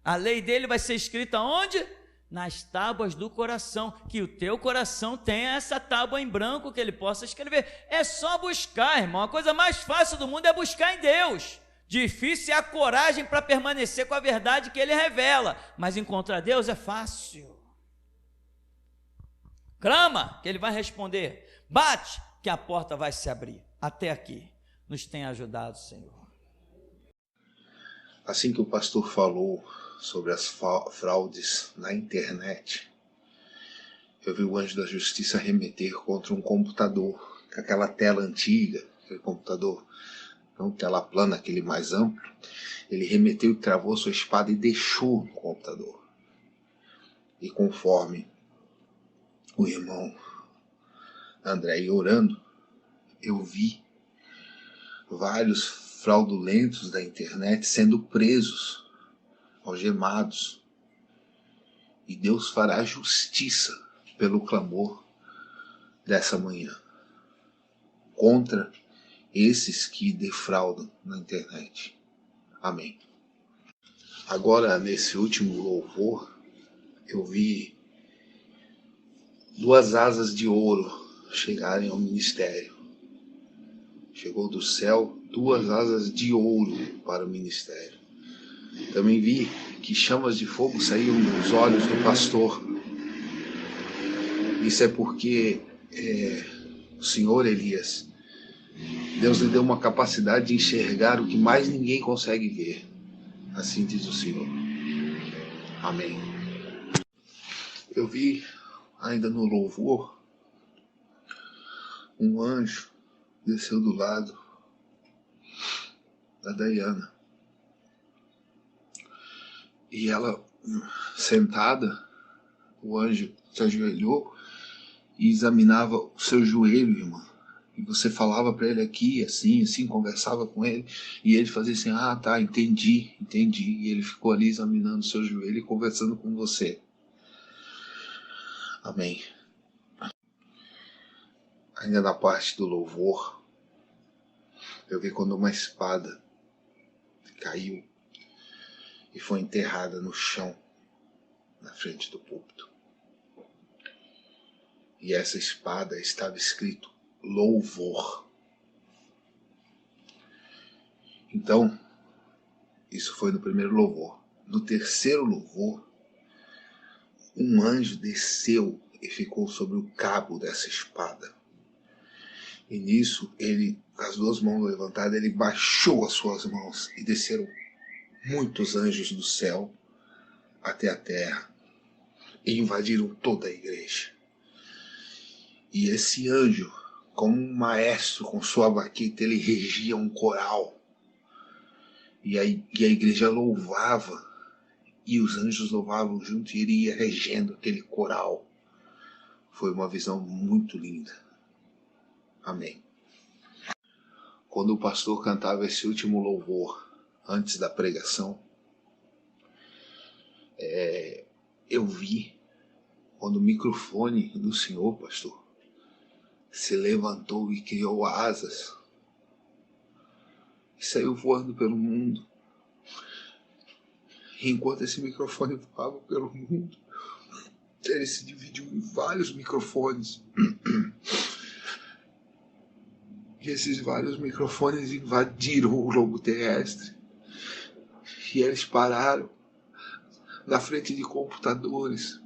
B: A lei dele vai ser escrita onde? Nas tábuas do coração. Que o teu coração tenha essa tábua em branco que ele possa escrever. É só buscar, irmão. A coisa mais fácil do mundo é buscar em Deus. Difícil é a coragem para permanecer com a verdade que ele revela, mas encontrar Deus é fácil. Clama, que ele vai responder. Bate, que a porta vai se abrir. Até aqui, nos tem ajudado, Senhor.
C: Assim que o pastor falou sobre as fraudes na internet, eu vi o anjo da justiça remeter contra um computador, com aquela tela antiga, aquele computador não tela plana, aquele mais amplo. Ele remeteu e travou sua espada e deixou no computador. E conforme o irmão André ia orando, eu vi vários fraudulentos da internet sendo presos, algemados. E Deus fará justiça pelo clamor dessa manhã contra esses que defraudam na internet. Amém. Agora, nesse último louvor, eu vi 2 asas de ouro chegarem ao ministério. Chegou do céu 2 asas de ouro para o ministério. Também vi que chamas de fogo saíam dos olhos do pastor. Isso é porque o Senhor Elias, Deus lhe deu uma capacidade de enxergar o que mais ninguém consegue ver. Assim diz o Senhor. Amém. Eu vi ainda no louvor um anjo desceu do lado da Dayana. E ela, sentada, o anjo se ajoelhou e examinava o seu joelho, irmã. E você falava para ele aqui, assim, conversava com ele, e ele fazia assim, tá, entendi. E ele ficou ali examinando o seu joelho e conversando com você. Amém. Ainda na parte do louvor, eu vi quando uma espada caiu e foi enterrada no chão, na frente do púlpito. E essa espada estava escrito louvor. Então, Isso foi no primeiro louvor. No terceiro louvor, um anjo desceu e ficou sobre o cabo dessa espada. E nisso, ele, com as duas mãos levantadas, ele baixou as suas mãos e desceram muitos anjos do céu até a terra e invadiram toda a igreja. E esse anjo, como um maestro com sua baqueta, ele regia um coral. E a igreja louvava, e os anjos louvavam junto, e ele ia regendo aquele coral. Foi uma visão muito linda. Amém. Quando o pastor cantava esse último louvor, antes da pregação, eu vi quando o microfone do Senhor, pastor, se levantou e criou asas e saiu voando pelo mundo. E enquanto esse microfone voava pelo mundo, ele se dividiu em vários microfones. E esses vários microfones invadiram o globo terrestre. E eles pararam na frente de computadores.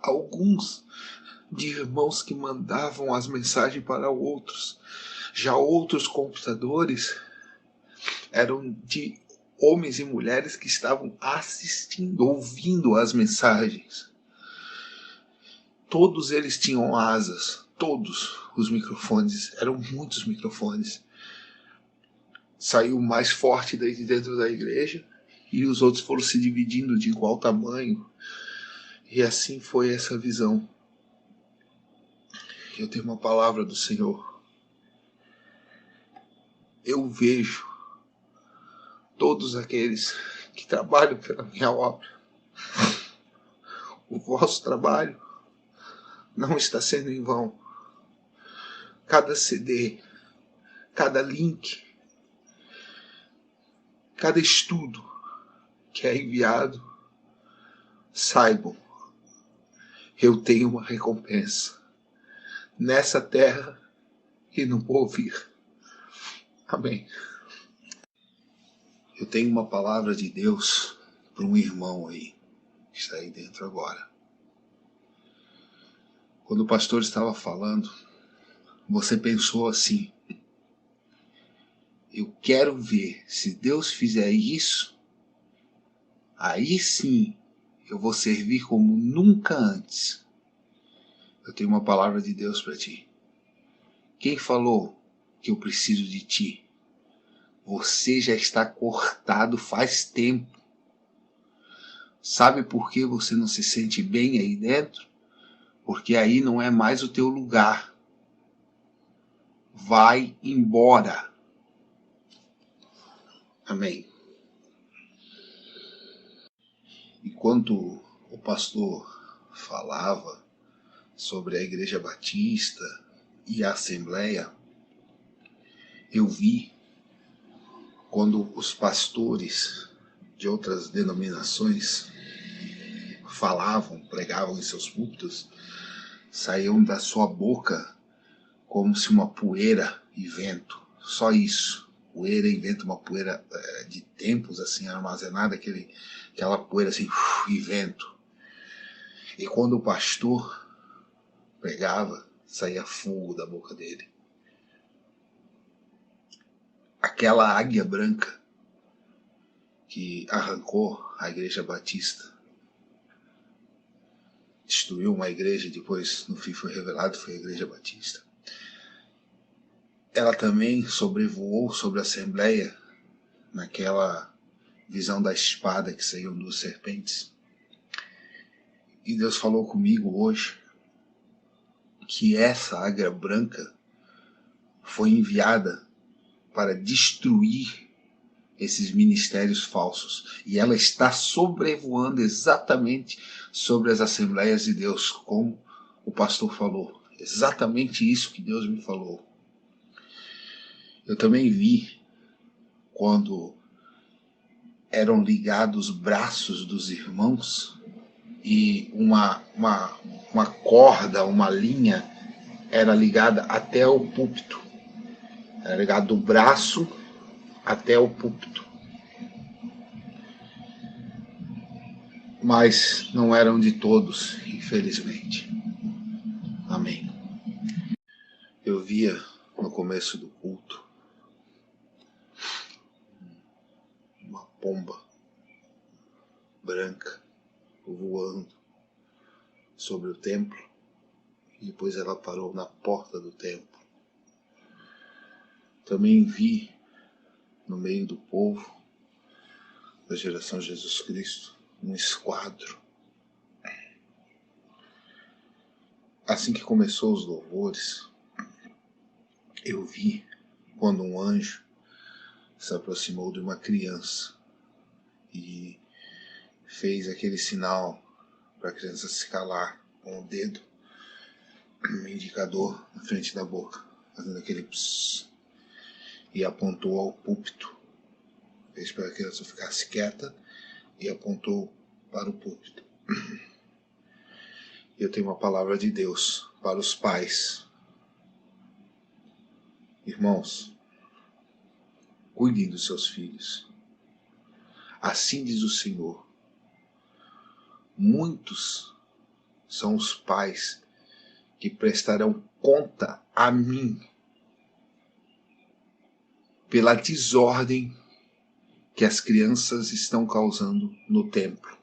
C: Alguns de irmãos que mandavam as mensagens para outros. Já outros computadores eram de homens e mulheres que estavam assistindo, ouvindo as mensagens. Todos eles tinham asas, todos os microfones, eram muitos microfones. Saiu o mais forte daí de dentro da igreja e os outros foram se dividindo de igual tamanho. E assim foi essa visão. Eu tenho uma palavra do Senhor. Eu vejo todos aqueles que trabalham pela minha obra. O vosso trabalho não está sendo em vão. Cada CD, cada link, cada estudo que é enviado, saibam, eu tenho uma recompensa nessa terra e no porvir. Amém. Eu tenho uma palavra de Deus para um irmão aí, que está aí dentro agora. Quando o pastor estava falando, você pensou assim: eu quero ver, se Deus fizer isso, aí sim eu vou servir como nunca antes. Eu tenho uma palavra de Deus para ti. Quem falou que eu preciso de ti? Você já está cortado faz tempo. Sabe por que você não se sente bem aí dentro? Porque aí não é mais o teu lugar. Vai embora. Amém. Enquanto o pastor falava sobre a Igreja Batista e a Assembleia, eu vi quando os pastores de outras denominações falavam, pregavam em seus púlpitos, saíam da sua boca como se uma poeira e vento. Só isso. Poeira e vento, uma poeira de tempos assim armazenada, aquela poeira assim, e vento. E quando o pastor pregava, saía fogo da boca dele. Aquela águia branca que arrancou a Igreja Batista, destruiu uma igreja e depois no fim foi revelado que foi a Igreja Batista. Ela também sobrevoou sobre a Assembleia naquela visão da espada que saíam duas serpentes. E Deus falou comigo hoje que essa águia branca foi enviada para destruir esses ministérios falsos. E ela está sobrevoando exatamente sobre as Assembleias de Deus, como o pastor falou. Exatamente isso que Deus me falou. Eu também vi quando eram ligados os braços dos irmãos e uma corda, uma linha era ligada até o púlpito. Era ligado do braço até o púlpito. mas não eram de todos, infelizmente. Amém. Eu via no começo do culto uma pomba branca voando sobre o templo e depois ela parou na porta do templo. Também vi no meio do povo da geração Jesus Cristo um esquadro. Assim que começou os louvores, eu vi quando um anjo se aproximou de uma criança e fez aquele sinal para a criança se calar com o dedo, um indicador na frente da boca, fazendo aquele psss, e apontou ao púlpito. Fez para que a criança ficasse quieta e apontou para o púlpito. Eu tenho uma palavra de Deus para os pais. Irmãos, cuidem dos seus filhos. Assim diz o Senhor. Muitos são os pais que prestarão conta a mim pela desordem que as crianças estão causando no templo.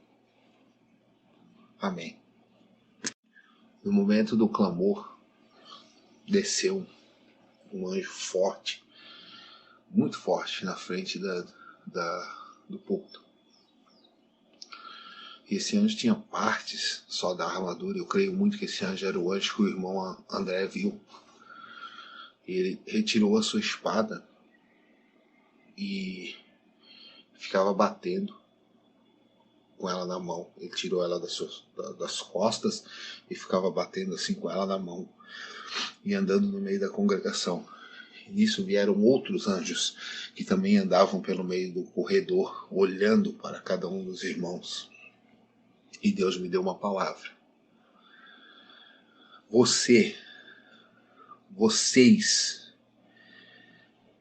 C: Amém. No momento do clamor, desceu um anjo forte, muito forte, na frente do púlpito. E esse anjo tinha partes só da armadura. Eu creio muito que esse anjo era o anjo que o irmão André viu. E ele retirou a sua espada e ficava batendo com ela na mão. Ele tirou ela das costas e ficava batendo assim com ela na mão e andando no meio da congregação. E nisso vieram outros anjos que também andavam pelo meio do corredor, olhando para cada um dos irmãos. E Deus me deu uma palavra. Vocês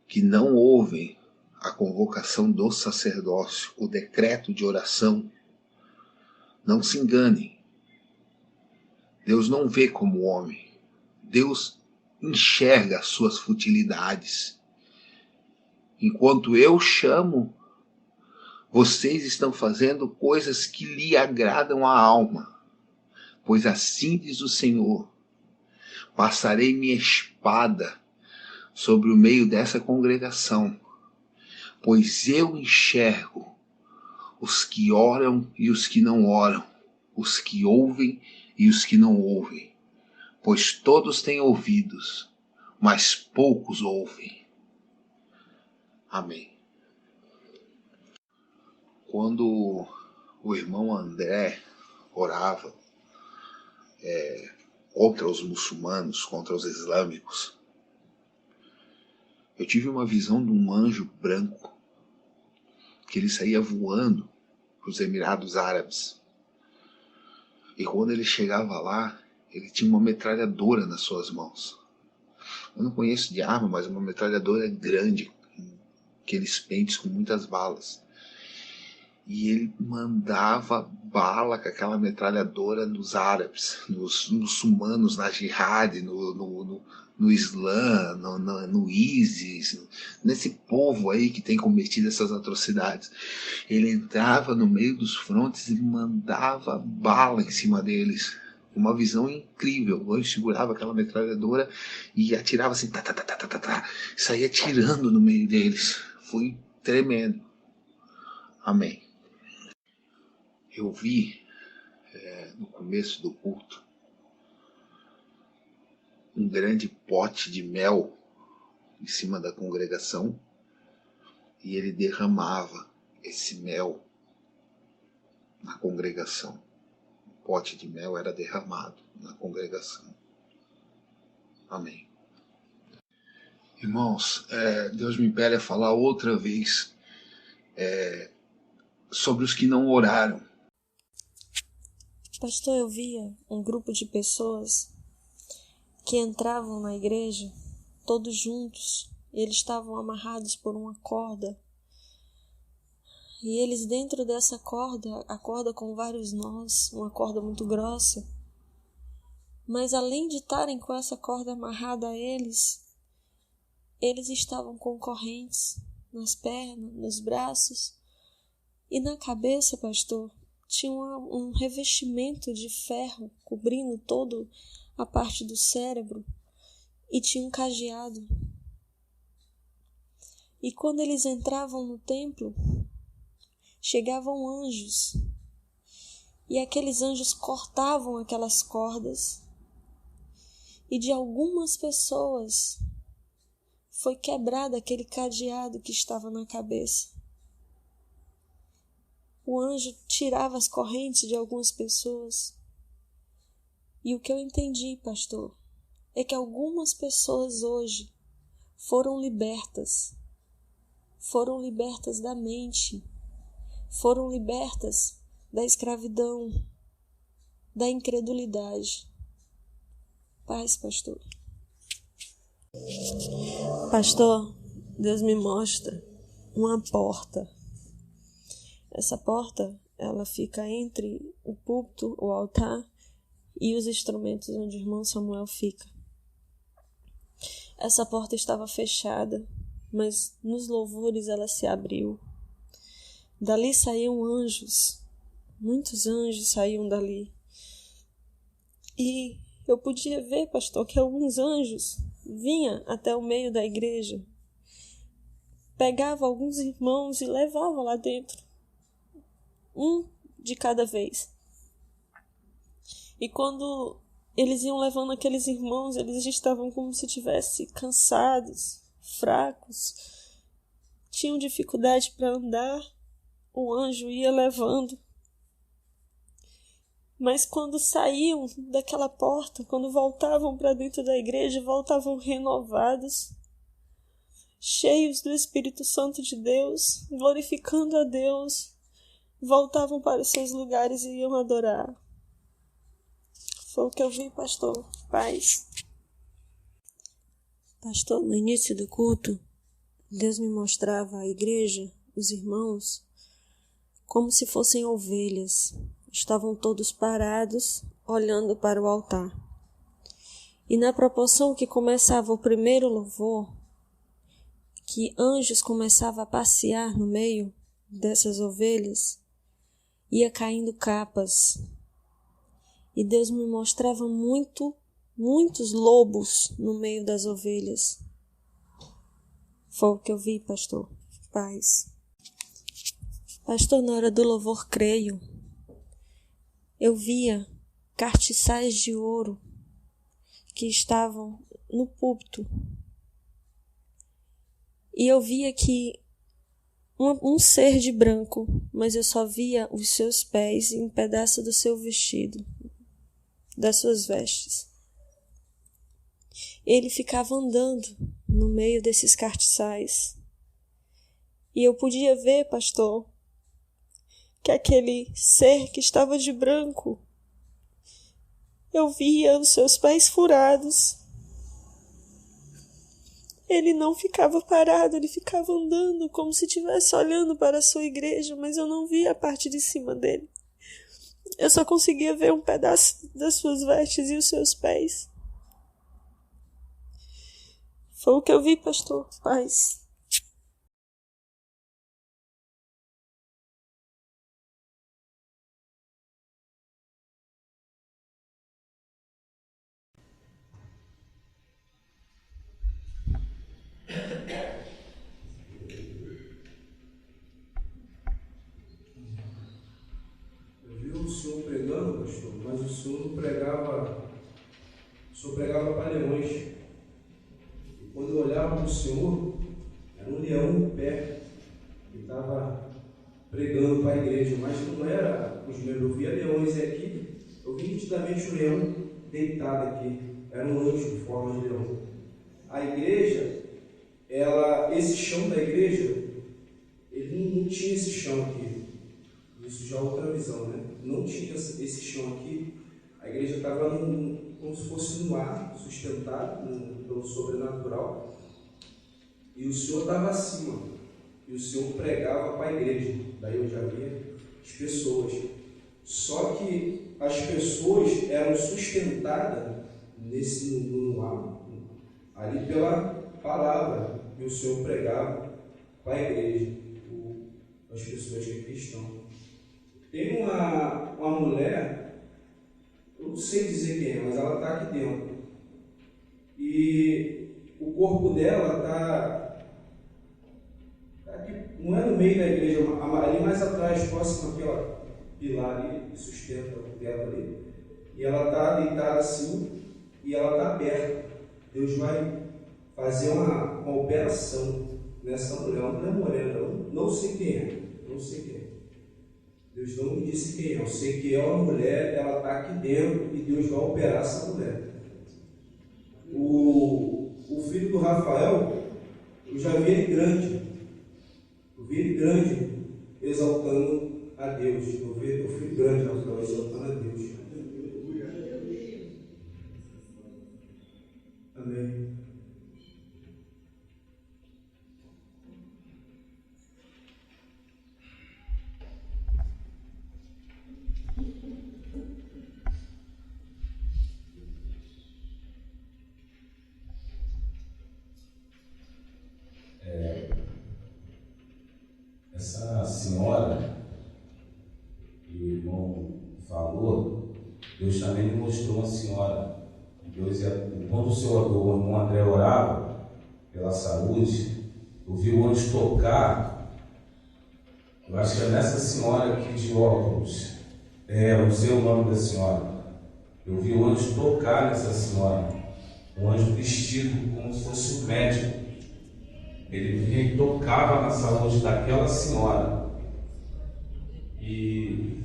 C: que não ouvem a convocação do sacerdócio, o decreto de oração, não se enganem. Deus não vê como homem. Deus enxerga as suas futilidades. Enquanto eu chamo, vocês estão fazendo coisas que lhe agradam à alma. Pois assim diz o Senhor: passarei minha espada sobre o meio dessa congregação, pois eu enxergo os que oram e os que não oram, os que ouvem e os que não ouvem, pois todos têm ouvidos, mas poucos ouvem. Amém. Quando o irmão André orava contra os muçulmanos, contra os islâmicos, eu tive uma visão de um anjo branco que ele saía voando para os Emirados Árabes. E quando ele chegava lá, ele tinha uma metralhadora nas suas mãos. Eu não conheço de arma, mas uma metralhadora grande, aqueles pentes com muitas balas. E ele mandava bala com aquela metralhadora nos árabes, nos muçulmanos, na jihad, no Islã, no ISIS, nesse povo aí que tem cometido essas atrocidades. Ele entrava no meio dos frontes e mandava bala em cima deles. Uma visão incrível. O anjo segurava aquela metralhadora e atirava assim, saía atirando no meio deles. Foi tremendo. Amém. Eu vi no começo do culto um grande pote de mel em cima da congregação e ele derramava esse mel na congregação. O pote de mel era derramado na congregação. Amém. Irmãos, Deus me impele a falar outra vez sobre os que não oraram.
D: Pastor, eu via um grupo de pessoas que entravam na igreja, todos juntos, e eles estavam amarrados por uma corda, E eles dentro dessa corda, a corda com vários nós, uma corda muito grossa. Mas além de estarem com essa corda amarrada a eles estavam com correntes nas pernas, nos braços. E na cabeça, pastor, tinha um revestimento de ferro cobrindo toda a parte do cérebro e tinha um cadeado. E quando eles entravam no templo, chegavam anjos e aqueles anjos cortavam aquelas cordas e de algumas pessoas foi quebrado aquele cadeado que estava na cabeça. O anjo tirava as correntes de algumas pessoas. E o que eu entendi, pastor, é que algumas pessoas hoje foram libertas da mente, foram libertas da escravidão, da incredulidade. Paz, pastor. Pastor, Deus me mostra uma porta. Essa porta, ela fica entre o púlpito, o altar e os instrumentos onde o irmão Samuel fica. Essa porta estava fechada, mas nos louvores ela se abriu. Dali saíam anjos, muitos anjos saíam dali. E eu podia ver, pastor, que alguns anjos vinham até o meio da igreja, pegavam alguns irmãos e levavam lá dentro. Um de cada vez. E quando eles iam levando aqueles irmãos, eles estavam como se estivessem cansados, fracos, tinham dificuldade para andar, o anjo ia levando. Mas quando saíam daquela porta, quando voltavam para dentro da igreja, voltavam renovados, cheios do Espírito Santo de Deus, glorificando a Deus, voltavam para os seus lugares e iam adorar. Foi o que eu vi, pastor. Paz. Pastor, no início do culto, Deus me mostrava a igreja, os irmãos, como se fossem ovelhas. Estavam todos parados, olhando para o altar. E na proporção que começava o primeiro louvor, que anjos começavam a passear no meio dessas ovelhas, ia caindo capas. E Deus me mostrava muitos lobos no meio das ovelhas. Foi o que eu vi, pastor. Paz. Pastor, na hora do louvor, creio, eu via castiçais de ouro que estavam no púlpito. E eu via que um ser de branco, mas eu só via os seus pés e um pedaço do seu vestido, das suas vestes. Ele ficava andando no meio desses castiçais. E eu podia ver, pastor, que aquele ser que estava de branco, eu via os seus pés furados. Ele não ficava parado, ele ficava andando como se estivesse olhando para a sua igreja, mas eu não via a parte de cima dele. Eu só conseguia ver um pedaço das suas vestes e os seus pés. Foi o que eu vi, pastor. Paz.
E: Eu vi o senhor pregando, pastor, mas o senhor pregava para leões. E quando eu olhava para o senhor, era um leão em pé, que estava pregando para a igreja, mas não era os meus, eu via leões aqui, eu vi nitidamente o leão deitado aqui, era um anjo de forma de leão. A igreja, esse chão da igreja, ele não tinha esse chão aqui. Isso já é outra visão, né? Não tinha esse chão aqui. A igreja estava como se fosse no ar, sustentado pelo sobrenatural. E o Senhor estava acima. e o Senhor pregava para a igreja. Daí eu já via as pessoas. Só que as pessoas eram sustentadas ali pela palavra que o Senhor pregava para a igreja, as pessoas que aqui estão. Tem uma mulher, eu não sei dizer quem é, mas ela está aqui dentro. E o corpo dela está aqui, não é no meio da igreja, ali mais atrás, próximo àquela pilar ali, que sustenta o teto ali. E ela está deitada assim, e ela está aberta. Deus vai fazer uma operação nessa mulher. Ela não é morena, não sei quem é, não sei quem é. Deus não me disse quem é, eu sei que é uma mulher, ela está aqui dentro e Deus vai operar essa mulher. O filho do Rafael, eu já vi ele grande. Eu vi ele grande exaltando a Deus. Eu vi o filho grande Rafael exaltando a Deus. Amém.
F: Essa senhora que o irmão falou, Deus também me mostrou uma senhora. Quando o irmão André orava pela saúde, eu vi o anjo tocar. Eu acho que é nessa senhora aqui de óculos. Eu não sei o nome da senhora. Eu vi o anjo tocar nessa senhora. Um anjo vestido como se fosse um médico. Ele vinha e tocava na saúde daquela senhora. E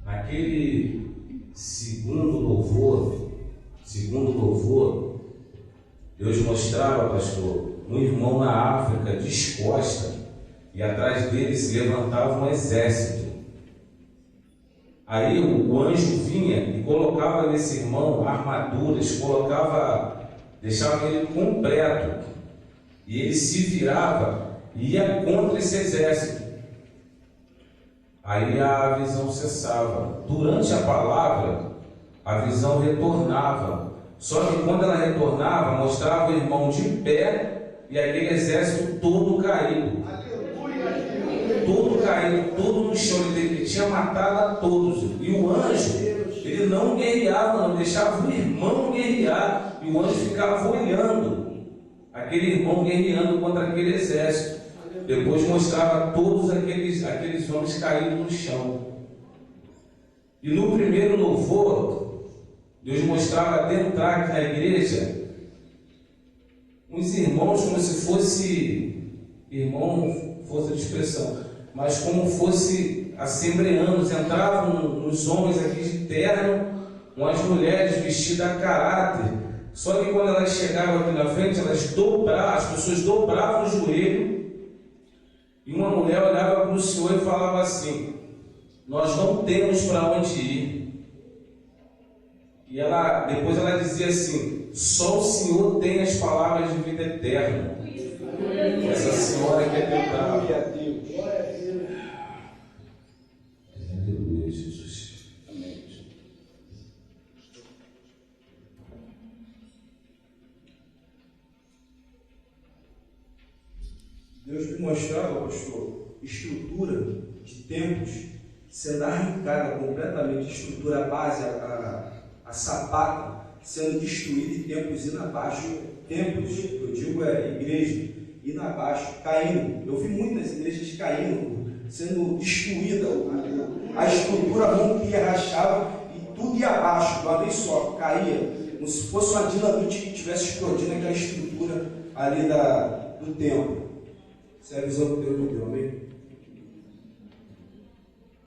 F: naquele segundo louvor, Deus mostrava, pastor, um irmão na África descosta, e atrás dele se levantava um exército. Aí o anjo vinha e colocava nesse irmão armaduras, deixava ele completo, e ele se virava e ia contra esse exército. Aí a visão cessava. Durante a palavra, a visão retornava. Só que quando ela retornava, mostrava o irmão de pé e aquele exército todo caído. Todo caído, todo no chão. Ele tinha matado a todos. E o anjo, ele não guerreava, não deixava o irmão guerrear. E o anjo ficava olhando aquele irmão guerreando contra aquele exército. Depois mostrava todos aqueles homens caídos no chão. E no primeiro louvor, Deus mostrava adentrar aqui na igreja uns irmãos como se fosse, irmão, força de expressão, mas como fosse assembleanos. Entravam uns homens aqui de terno, umas mulheres vestidas a caráter. Só que quando elas chegavam aqui na frente, as pessoas dobravam o joelho, e uma mulher olhava para o Senhor e falava assim: nós não temos para onde ir. E depois ela dizia assim: só o Senhor tem as palavras de vida eterna. Essa senhora que tentava. Aleluia, Jesus. Amém.
E: Deus me mostrava, pastor, estrutura de templos sendo arrancada completamente, estrutura base, a sapata sendo destruída e templos indo abaixo. Templos, eu digo, igreja, indo abaixo, caindo. Eu vi muitas igrejas caindo, sendo destruída, a estrutura rompia, rachava e tudo ia abaixo, de uma vez só, caía, como se fosse uma dinamite que estivesse explodindo aquela estrutura ali do templo. Essa é a visão que Deus me deu, amém?